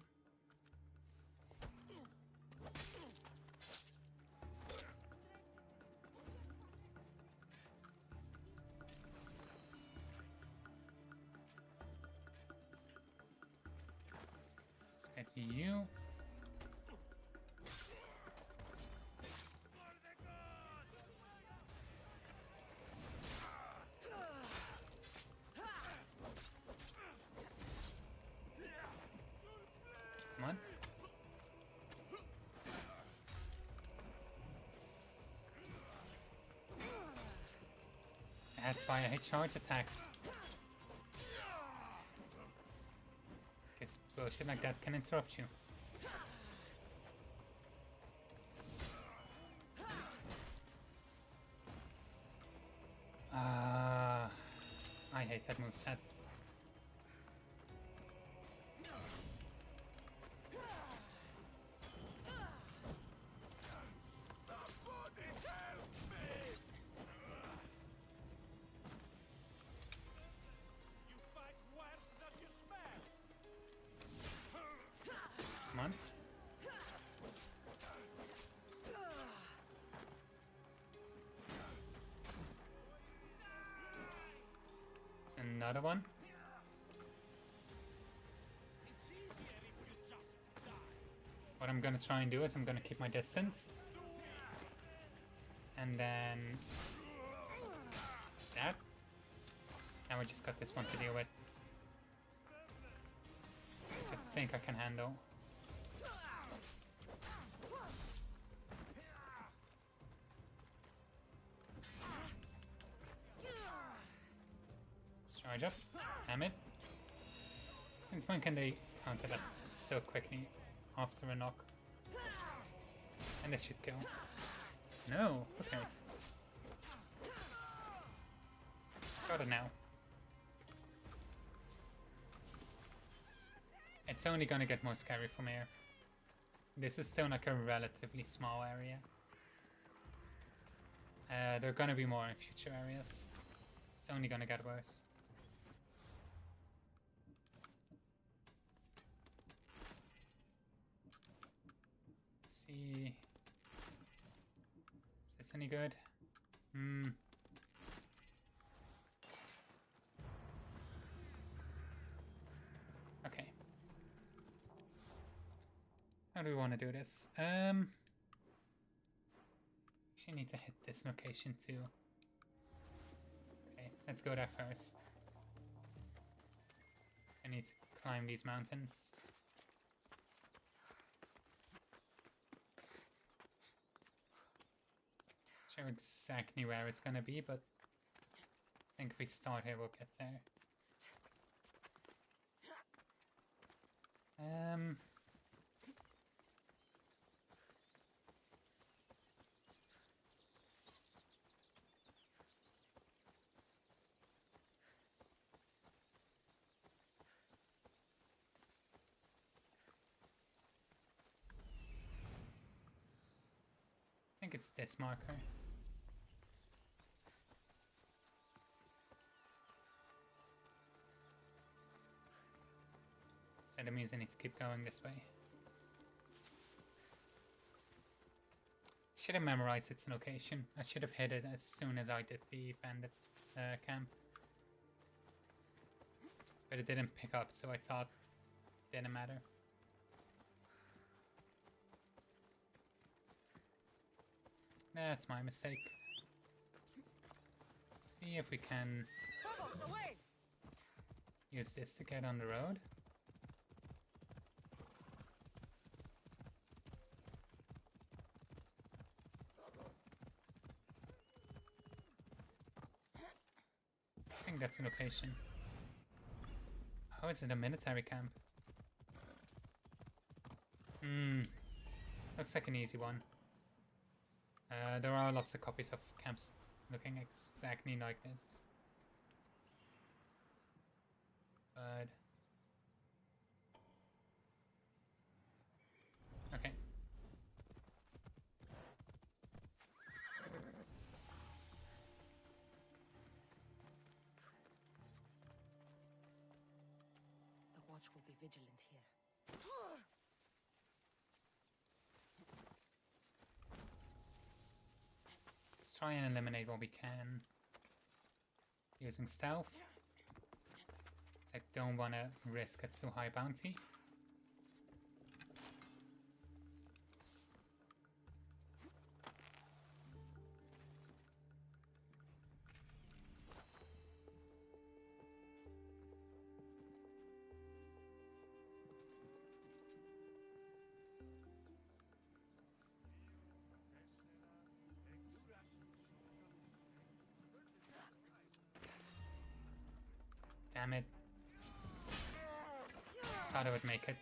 Let's get you. Come on. That's why I hate charge attacks. Because bullshit like that can interrupt you. I hate that moveset. Come on. It's another one. What I'm gonna try and do is I'm gonna keep my distance. And then that. Now we just got this one to deal with. Which I think I can handle. Let's charge up. Damn it. Since when can they counter that so quickly after a knock? And this should kill. No, okay. Got it now. It's only gonna get more scary from here. This is still like a relatively small area. There are gonna be more in future areas. It's only gonna get worse. Let's see. Is this any good? Okay. How do we want to do this? Actually need to hit this location too. Okay, let's go there first. I need to climb these mountains. Not sure exactly where it's gonna be, but I think if we start here, we'll get there. I think it's this marker. So that means I need to keep going this way. Should have memorized its location. I should have hit it as soon as I did the bandit camp. But it didn't pick up, so I thought it didn't matter. That's my mistake. Let's see if we can use this to get on the road. I think that's the location. Oh, is it a military camp? Looks like an easy one. There are lots of copies of camps looking exactly like this. But... okay. The watch will be vigilant here. Let's try and eliminate what we can using stealth. I don't want to risk a too high bounty. Damn it. Thought I would make it.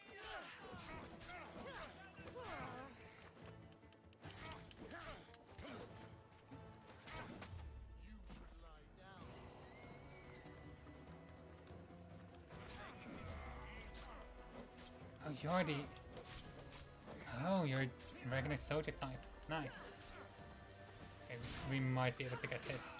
Oh, you're the... Oh, you're a regular soldier type. Nice. Okay, we might be able to get this.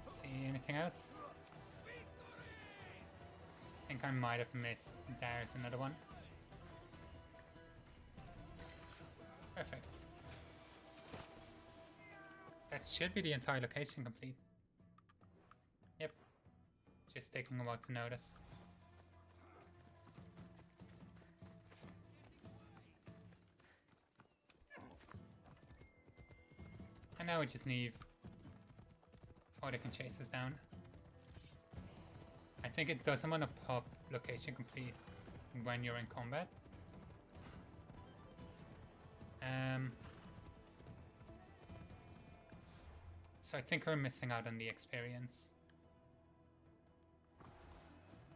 See anything else? I think I might have missed. There's another one. Perfect. That should be the entire location complete. Yep. Just taking a while to notice. And now we just need 4 different chasers down. I think it doesn't want to pop location complete when you're in combat. So I think we're missing out on the experience.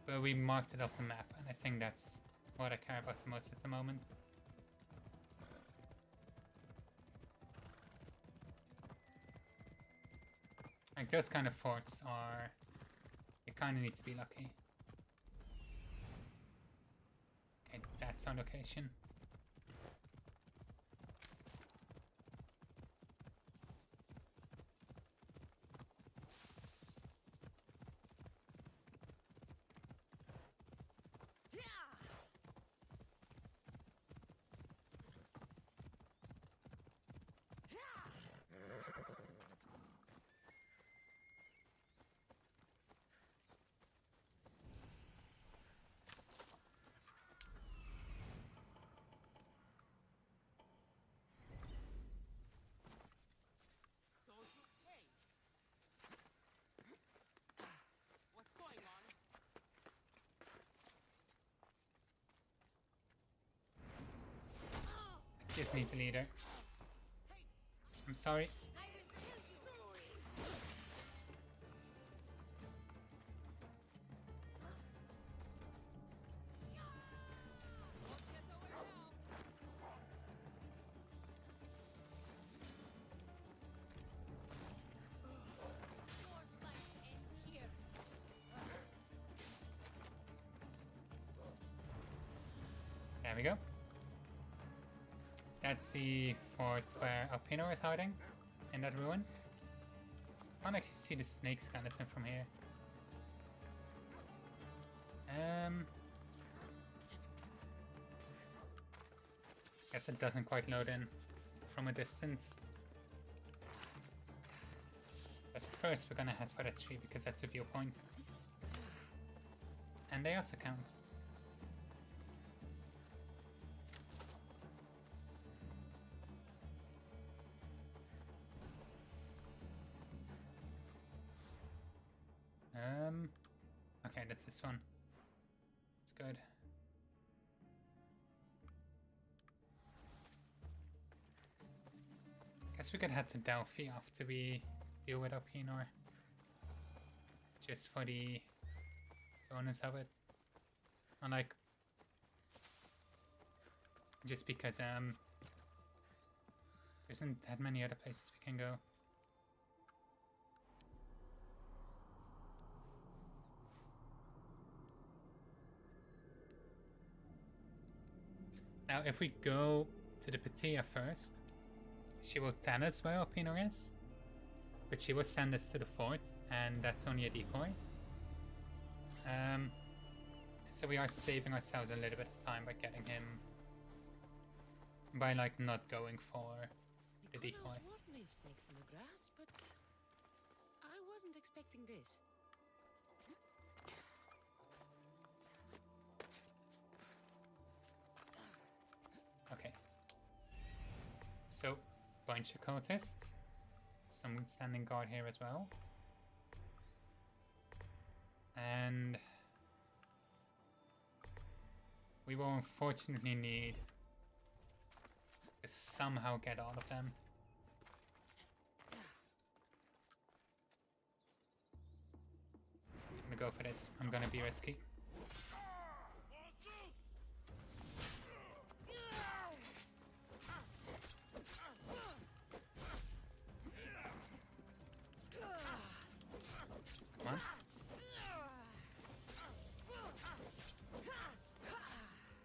But we marked it off the map, and I think that's what I care about the most at the moment. Like, those kind of forts are... You kind of need to be lucky. Okay, that's our location. Just need the leader. I'm sorry. There we go. That's the fort where Elpenor is hiding, in that ruin. I can't actually see the snake skeleton from here. Guess it doesn't quite load in from a distance. But first we're gonna head for that tree because that's a viewpoint. And they also count. Okay, that's this one. It's good. Guess we could head to Delphi after we deal with Elpenor. Just for the bonus of it. And like... Just because, there isn't that many other places we can go. Now, if we go to the Petia first, she will tell us where Elpenor is, but she will send us to the fort, and that's only a decoy. So we are saving ourselves a little bit of time by getting him, by like not going for the decoy. May have snakes in the grass, but I wasn't expecting this. Okay. So, bunch of cultists. Someone standing guard here as well. And we will unfortunately need To somehow get all of them. I'm gonna go for this. I'm gonna be risky. Come on.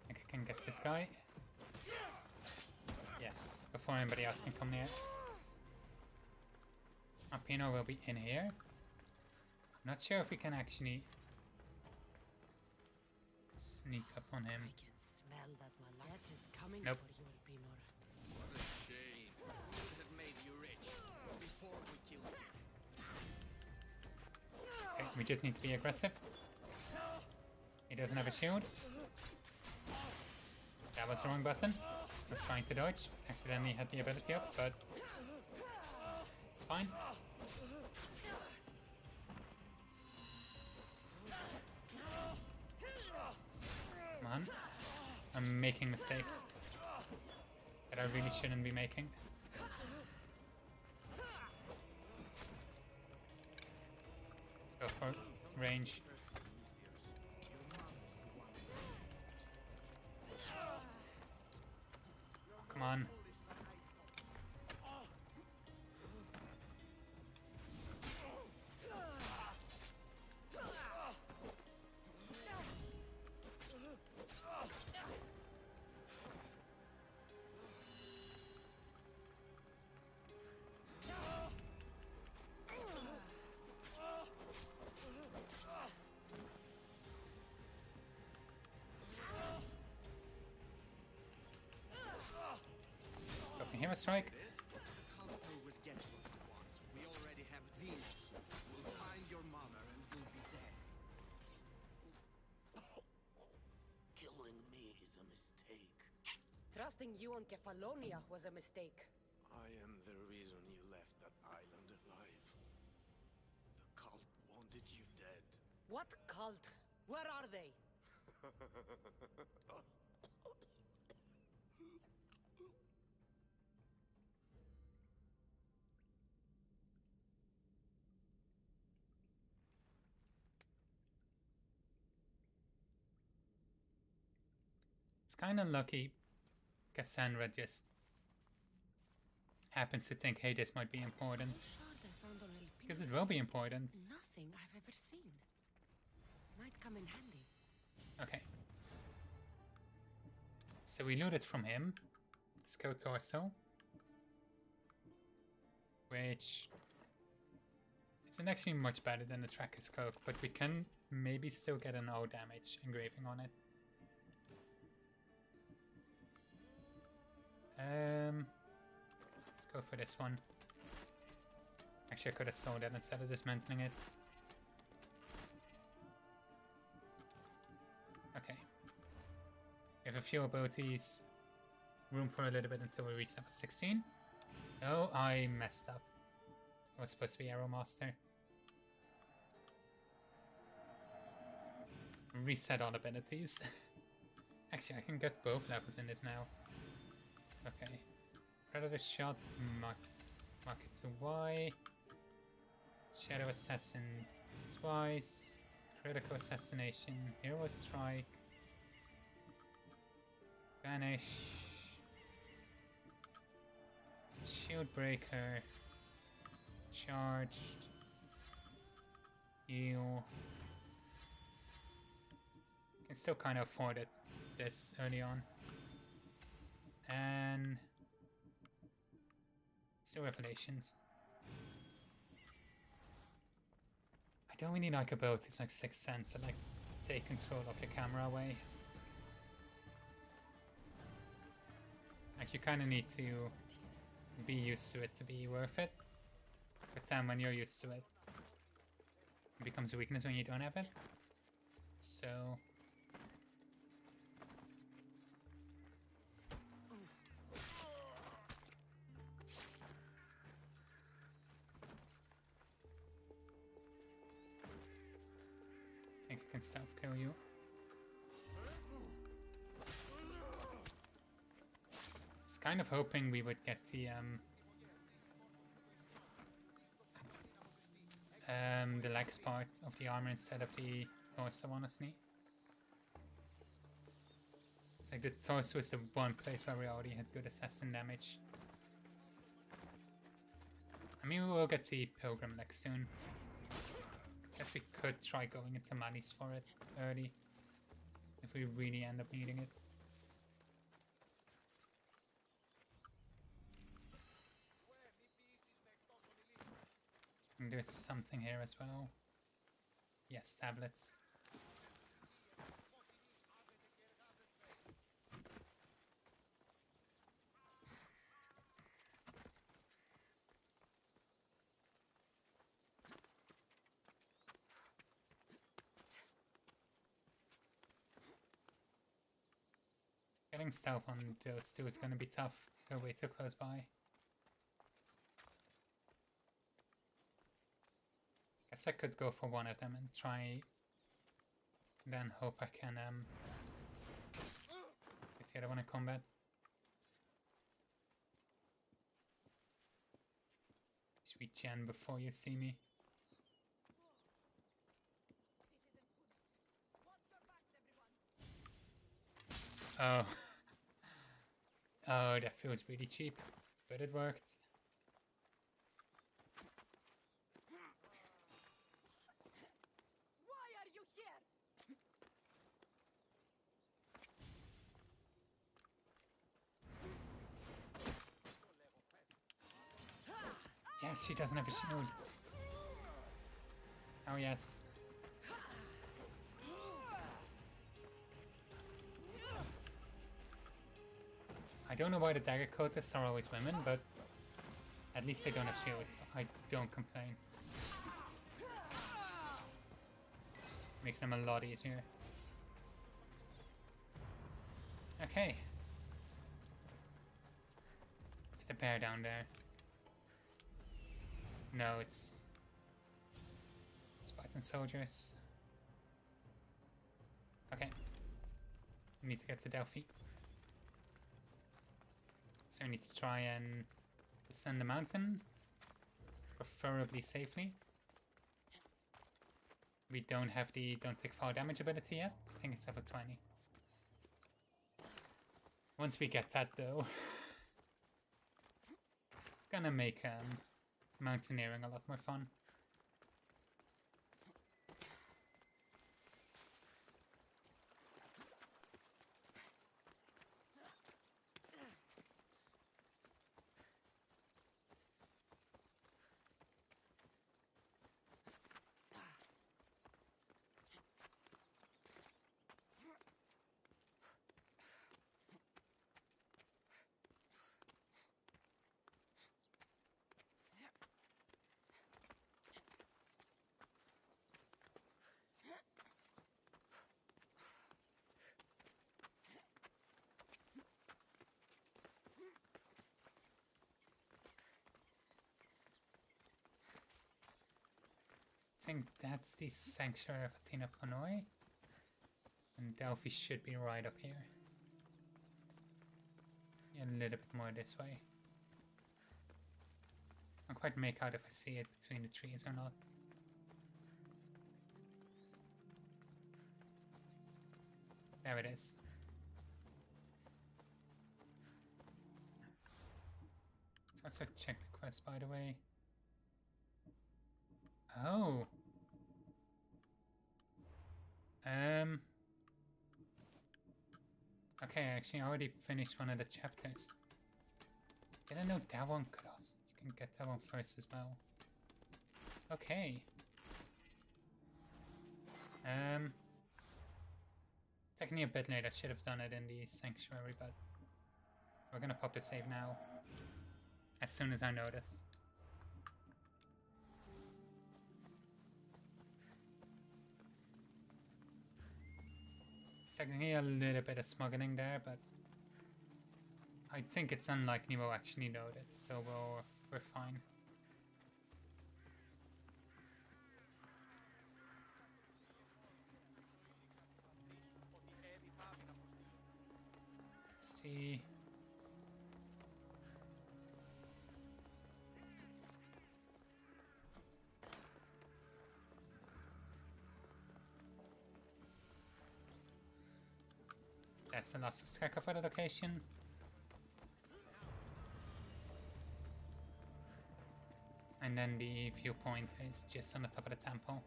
I think I can get this guy. Yes, before anybody else can come near. Elpenor will be in here. I'm not sure if we can actually sneak up on him. I can smell that my life is coming Nope. for you, Elpenor. What a shame. We should have made you rich before we killed you. Okay, we just need to be aggressive. He doesn't have a shield. That was the wrong button. I was trying to dodge. Accidentally had the ability up, but it's fine. Come on. I'm making mistakes that I really shouldn't be making. Let's go for range. Come on. Let's go for hero strike. Come always get what he wants. We already have these. We'll find your mother and you'll be dead. Killing me is a mistake. Trusting you on Kefalonia was a mistake. I am the reason you left that island alive. The cult wanted you dead. What cult? Where are they? It's kind of lucky Kassandra just happens to think, hey, this might be important. Shard I found on Elpenor. Because it will be important. Nothing I've ever seen. Might come in handy. Okay. So we looted from him. Skill torso. Which isn't actually much better than the tracker's cloak, but we can maybe still get an O damage engraving on it. Let's go for this one. Actually, I could have sold it instead of dismantling it. Okay. We have a few abilities. Room for a little bit until we reach level 16. Oh, I messed up. I was supposed to be Arrow Master. Reset all abilities. Actually, I can get both levels in this now. Okay. Predator Shot, max. Mark it to Y. Shadow Assassin twice. Critical Assassination. Hero Strike. Vanish. Shield Breaker. Charged. Heal. Can still kind of afford it this early on. And still Revelations. I don't really like abilities like Sixth Sense that like take control of your camera away. Like you kind of need to be used to it to be worth it. But then when you're used to it, it becomes a weakness when you don't have it. So I think I can stealth kill you. kind of hoping we would get the legs part of the armor instead of the torso, honestly. It's like the torso is the one place where we already had good assassin damage. I mean, we will get the pilgrim leg soon. Guess we could try going into Manis for it early, if we really end up needing it. And there's something here as well. Yes, tablets. Getting stealth on those two is going to be tough. They're way too close by. Guess I could go for one of them and try, then hope I can get the other one in combat. Sweet Jen before you see me. Oh. Oh, that feels really cheap, but it worked. Why are you here? Yes, she doesn't have a shield. Oh yes. I don't know why the dagger coatists are always women, but at least they don't have shields, so I don't complain. Makes them a lot easier. Okay. Is the bear down there? No, it's Spartan soldiers. Okay. We need to get to Delphi. So we need to try and descend the mountain, preferably safely. We don't have the don't take fall damage ability yet. I think it's level 20. Once we get that though, it's gonna make mountaineering a lot more fun. I think that's the Sanctuary of Athena Pronoi, and Delphi should be right up here. Yeah, a little bit more this way. I can't quite make out if I see it between the trees or not. There it is. Let's also check the quest, by the way. Oh. Okay, I actually already finished one of the chapters. Didn't know that one could also, you can get that one first as well. Okay. Taking me a bit late, I should have done it in the sanctuary, but we're gonna pop the save now. As soon as I notice. Secondly, a little bit of smuggling there, but I think it's unlikely we'll actually note it, so we're fine. Let's see. That's the last stack of the location. And then the viewpoint is just on the top of the temple.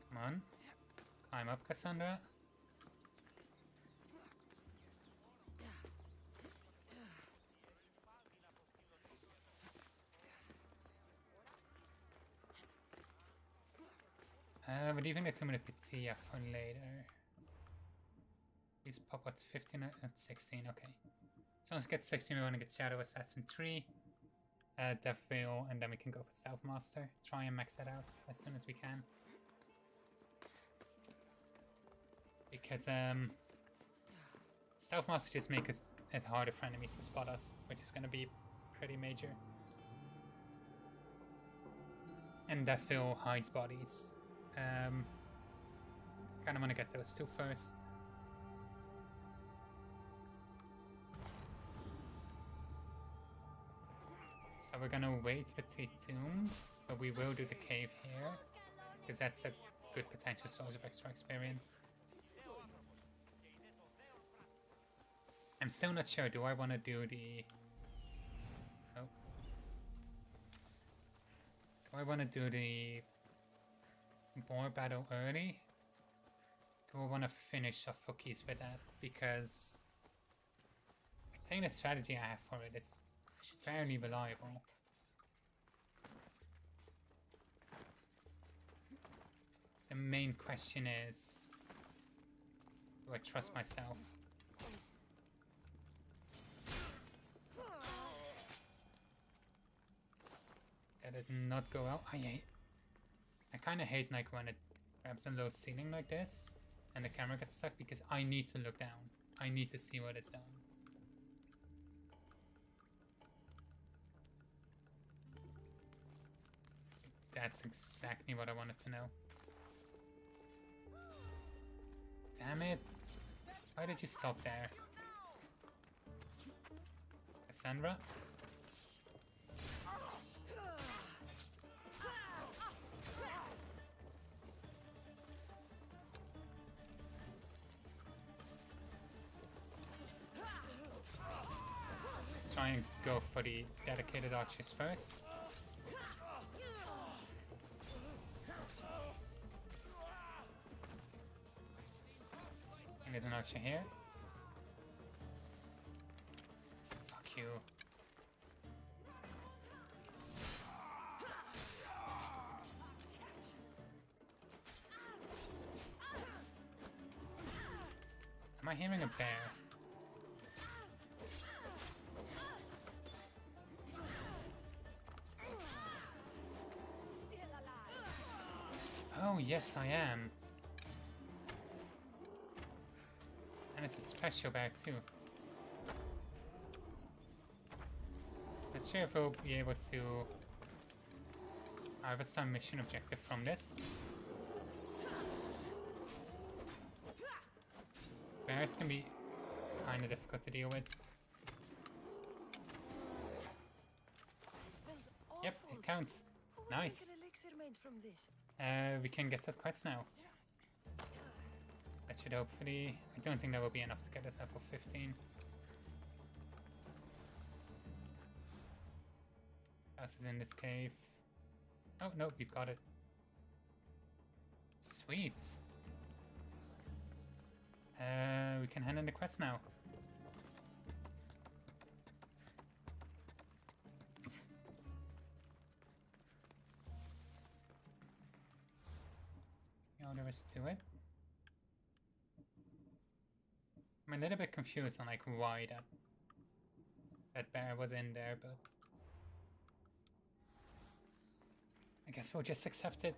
Come on. Climb up, Kassandra. We're leaving the 2-minute Pitya for later. Please pop at 15 at 16, okay. So once we get 16, we want to get Shadow Assassin 3, Death Veil, and then we can go for Stealth Master. Try and max that out as soon as we can. Because Stealth Master just makes it harder for enemies to spot us, which is going to be pretty major. And Death Veil hides bodies. Kind of want to get those two first. So we're gonna wait with the tomb, but we will do the cave here, because that's a good potential source of extra experience. I'm still not sure, do I want to do the... Oh. Do I want to do the boar battle early? Do I want to finish off Phokis with that? Because I think the strategy I have for it is fairly reliable. The main question is, do I trust myself? That did not go out. I kind of hate like when it grabs a low ceiling like this and the camera gets stuck, because I need to look down. I need to see what is done. That's exactly what I wanted to know. Damn it! Why did you stop there? Kassandra? Let's try and go for the dedicated archers first. And there's an archer here. Fuck you. Am I hearing a bear? Oh, yes, I am. And it's a special bag too. Not sure if we'll be able to harvest some mission objective from this. Bears can be kind of difficult to deal with. Yep, it counts. Nice. We can get that quest now. That should hopefully... I don't think that will be enough to get us level 15. House is in this cave. Oh, no, we've got it. Sweet. We can hand in the quest now. All there is to it. I'm a little bit confused on like why that bear was in there, but I guess we'll just accept it.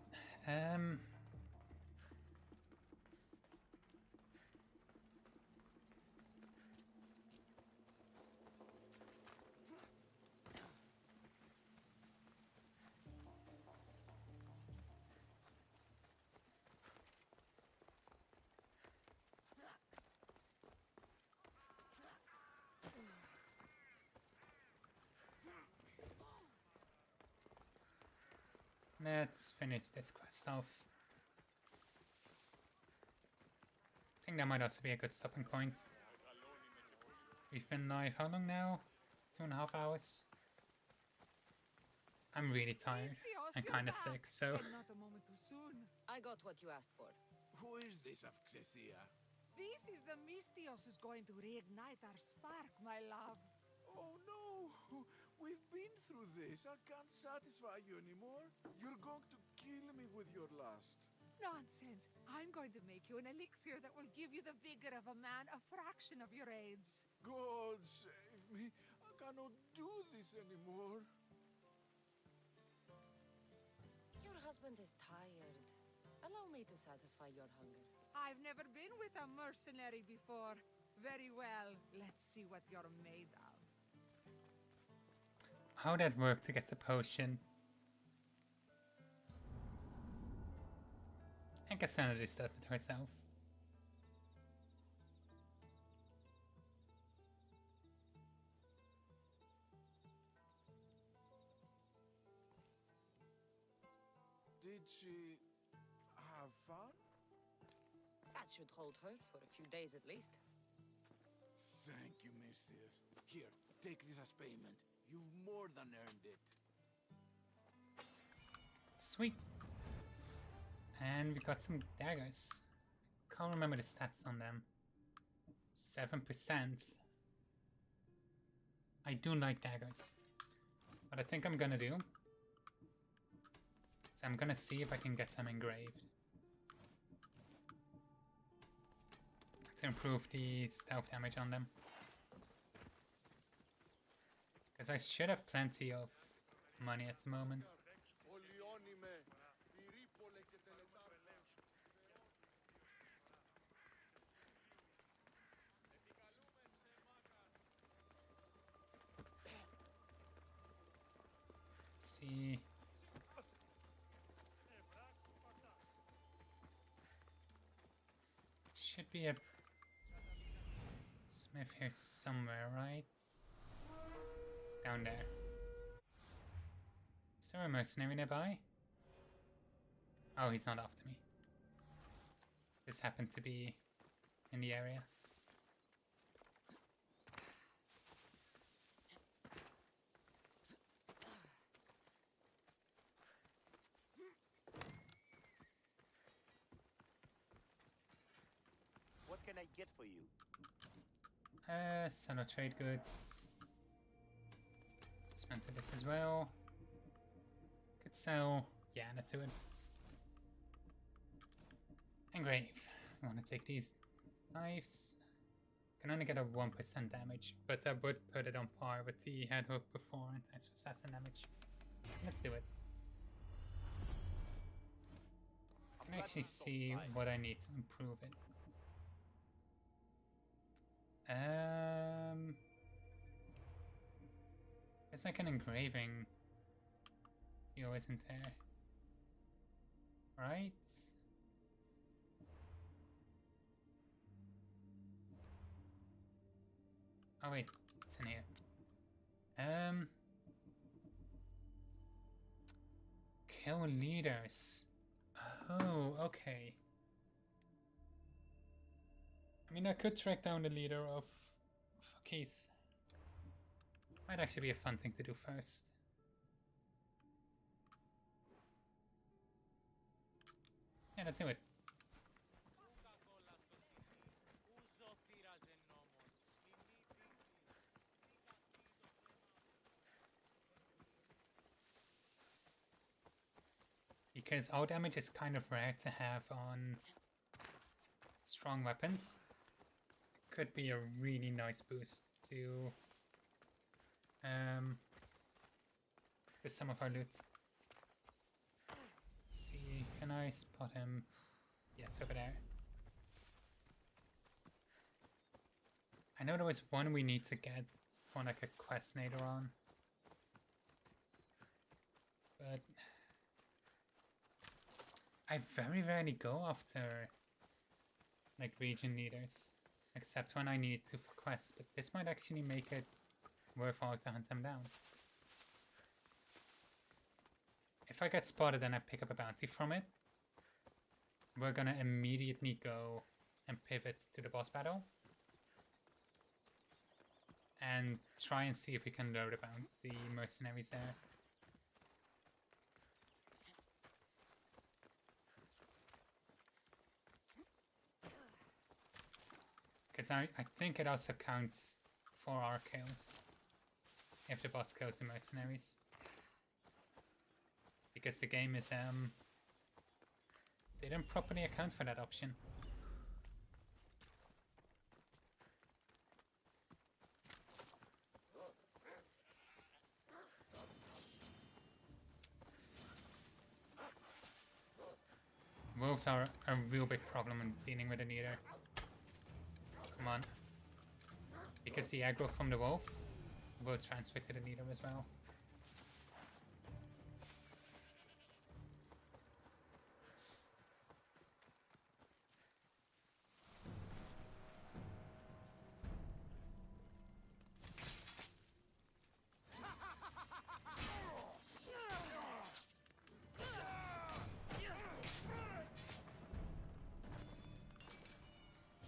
Let's finish this quest off. I think that might also be a good stopping point. We've been live how long now? 2.5 hours. I'm really tired and kind of sick, so... And not a moment too soon. I got what you asked for. Who is this Avxesia? This is the Mystios who's going to reignite our spark, my love. Oh no! We've been through this. I can't satisfy you anymore. You're going to kill me with your lust. Nonsense. I'm going to make you an elixir that will give you the vigor of a man a fraction of your age. God save me. I cannot do this anymore. Your husband is tired. Allow me to satisfy your hunger. I've never been with a mercenary before. Very well. Let's see what you're made of. How'd that work to get the potion? And Kassandra just does it herself. Did she have fun? That should hold her for a few days at least. Thank you, Mystios. Here, take this as payment. You've more than earned it. Sweet. And we got some daggers. Can't remember the stats on them. 7%. I do like daggers. What I think I'm gonna do is I'm gonna see if I can get them engraved. To improve the stealth damage on them. Because I should have plenty of money at the moment. See. Should be a smith here somewhere, right? Down there. Is there a mercenary nearby? Oh, he's not after me. This happened to be in the area. What can I get for you? Sell or trade goods. Suspend for this as well. Could sell. Yeah, let's do it. Engrave. I want to take these knives. Can only get a 1% damage, but I would put it on par with the head hook before and times assassin damage. Let's do it. I can actually see what I need to improve it. There's like an engraving here, isn't there? Right? Oh wait, it's in here. Kill leaders. Oh, okay. I mean, I could track down the leader of Phokis. Might actually be a fun thing to do first. Yeah, let's do it. Because all damage is kind of rare to have on strong weapons. Could be a really nice boost to some of our loot. Let's see, can I spot him? Yes, over there. I know there was one we need to get for like a quest later on. But I very rarely go after like region leaders. Except when I need to for quests, but this might actually make it worthwhile to hunt them down. if I get spotted and I pick up a bounty from it, we're gonna immediately go and pivot to the boss battle. And try and see if we can load about the mercenaries there. Because I think it also counts for our kills if the boss kills the mercenaries. Because the game is, they didn't properly account for that option. Wolves are a real big problem in dealing with a leader. Come on. Because the aggro from the wolf will transfer to the leader as well.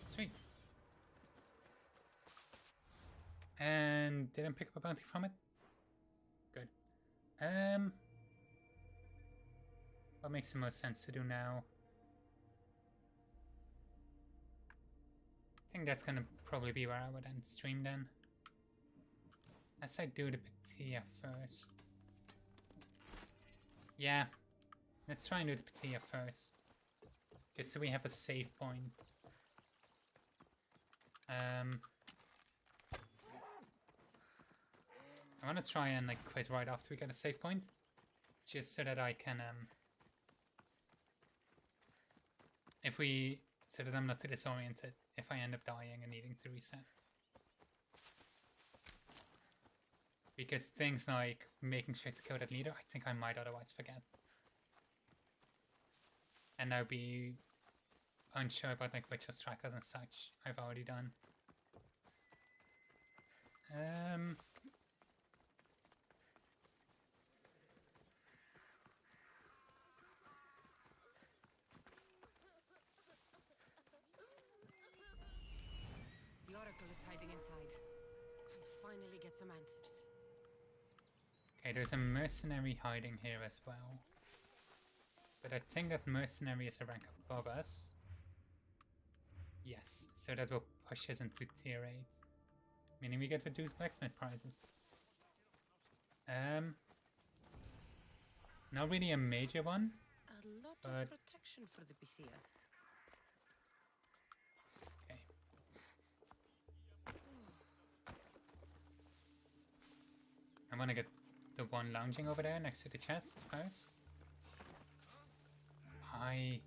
Sweet. And didn't pick up a bounty from it? Good. What makes the most sense to do now? I think that's gonna probably be where I would end stream then. As I do the Petilla first. Yeah. Let's try and do the Petilla first. Just so we have a save point. I want to try and like quit right after we get a save point, just so that I can so that I'm not too disoriented if I end up dying and needing to reset. Because things like making sure to kill that leader, I think I might otherwise forget, and I'll be unsure about like which strikers and such I've already done. The Oracle is hiding inside. I'll finally get some answers. Okay, there's a mercenary hiding here as well. But I think that mercenary is a rank above us. Yes, so that will push us into tier 8. Meaning we get reduced blacksmith prizes. Not really a major one. A lot of protection for the Pythia. Okay. I want to get the one lounging over there next to the chest first. Hi.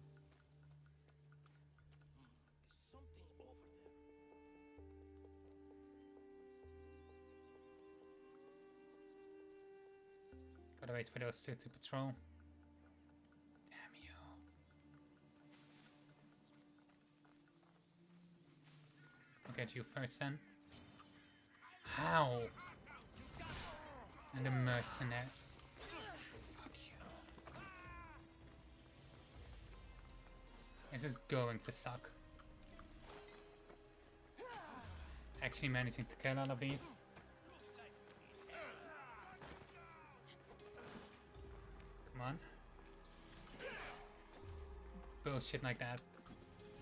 Gotta wait for those two to patrol. Damn you. I'll get you first then. How? And the mercenary. Fuck you. This is going to suck. Actually managing to kill all of these. Come on. Bullshit like that.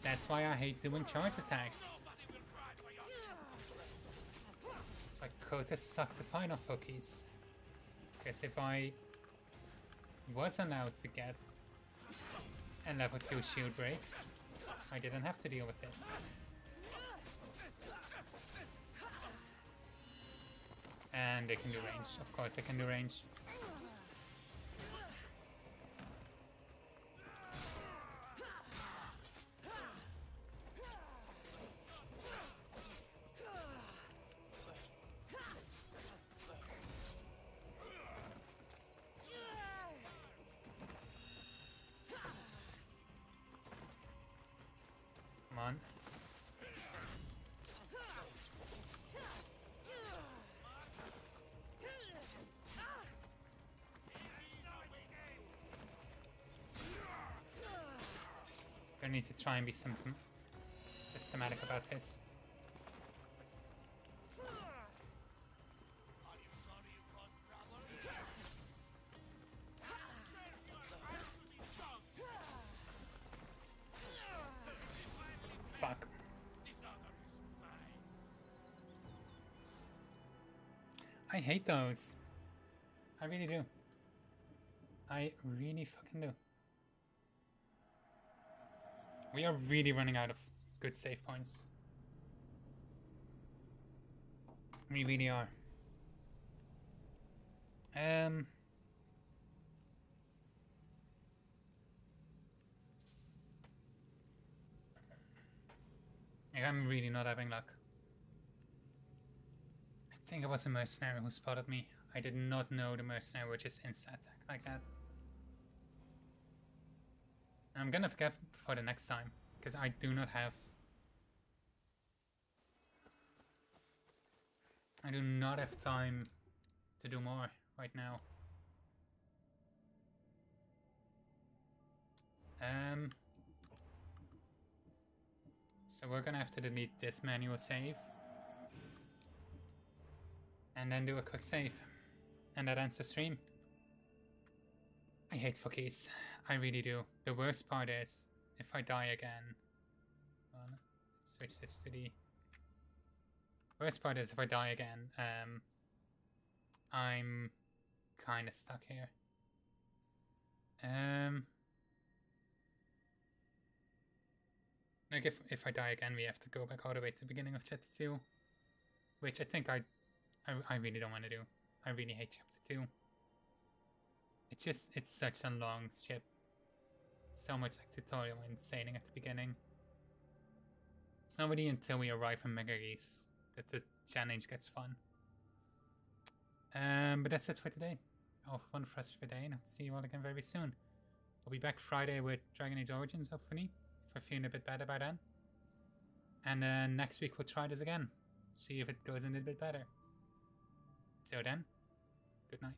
That's why I hate doing charge attacks. That's why Kotas suck to fight on Phokis. Because if I was allowed to get a level 2 shield break, I didn't have to deal with this. And they can do range. Of course they can do range. Come on. I need to try and be systematic about this. Fuck. I hate those. I really do. I really fucking do. We are really running out of good save points. We really are. I'm really not having luck. I think it was a mercenary who spotted me. I did not know the mercenary would just insta attack like that. I'm gonna forget for the next time, because I do not have... I do not have time to do more right now. So we're gonna have to delete this manual save. And then do a quick save. And that ends the stream. I hate Phokis. I really do. The worst part is, if I die again... Well, let's switch this to the... Worst part is, if I die again, I'm kind of stuck here. Like, if I die again, we have to go back all the way to the beginning of Chapter 2. Which I think I really don't want to do. I really hate Chapter 2. It's such a long ship. So much like tutorial and sailing at the beginning. It's not really until we arrive in Megaris that the challenge gets fun. But that's it for today. All fun for us for today, and I'll see you all again very soon. I'll be back Friday with Dragon Age Origins, hopefully, if I'm feeling a bit better by then. And then next week we'll try this again. See if it goes a little bit better. Till then, good night.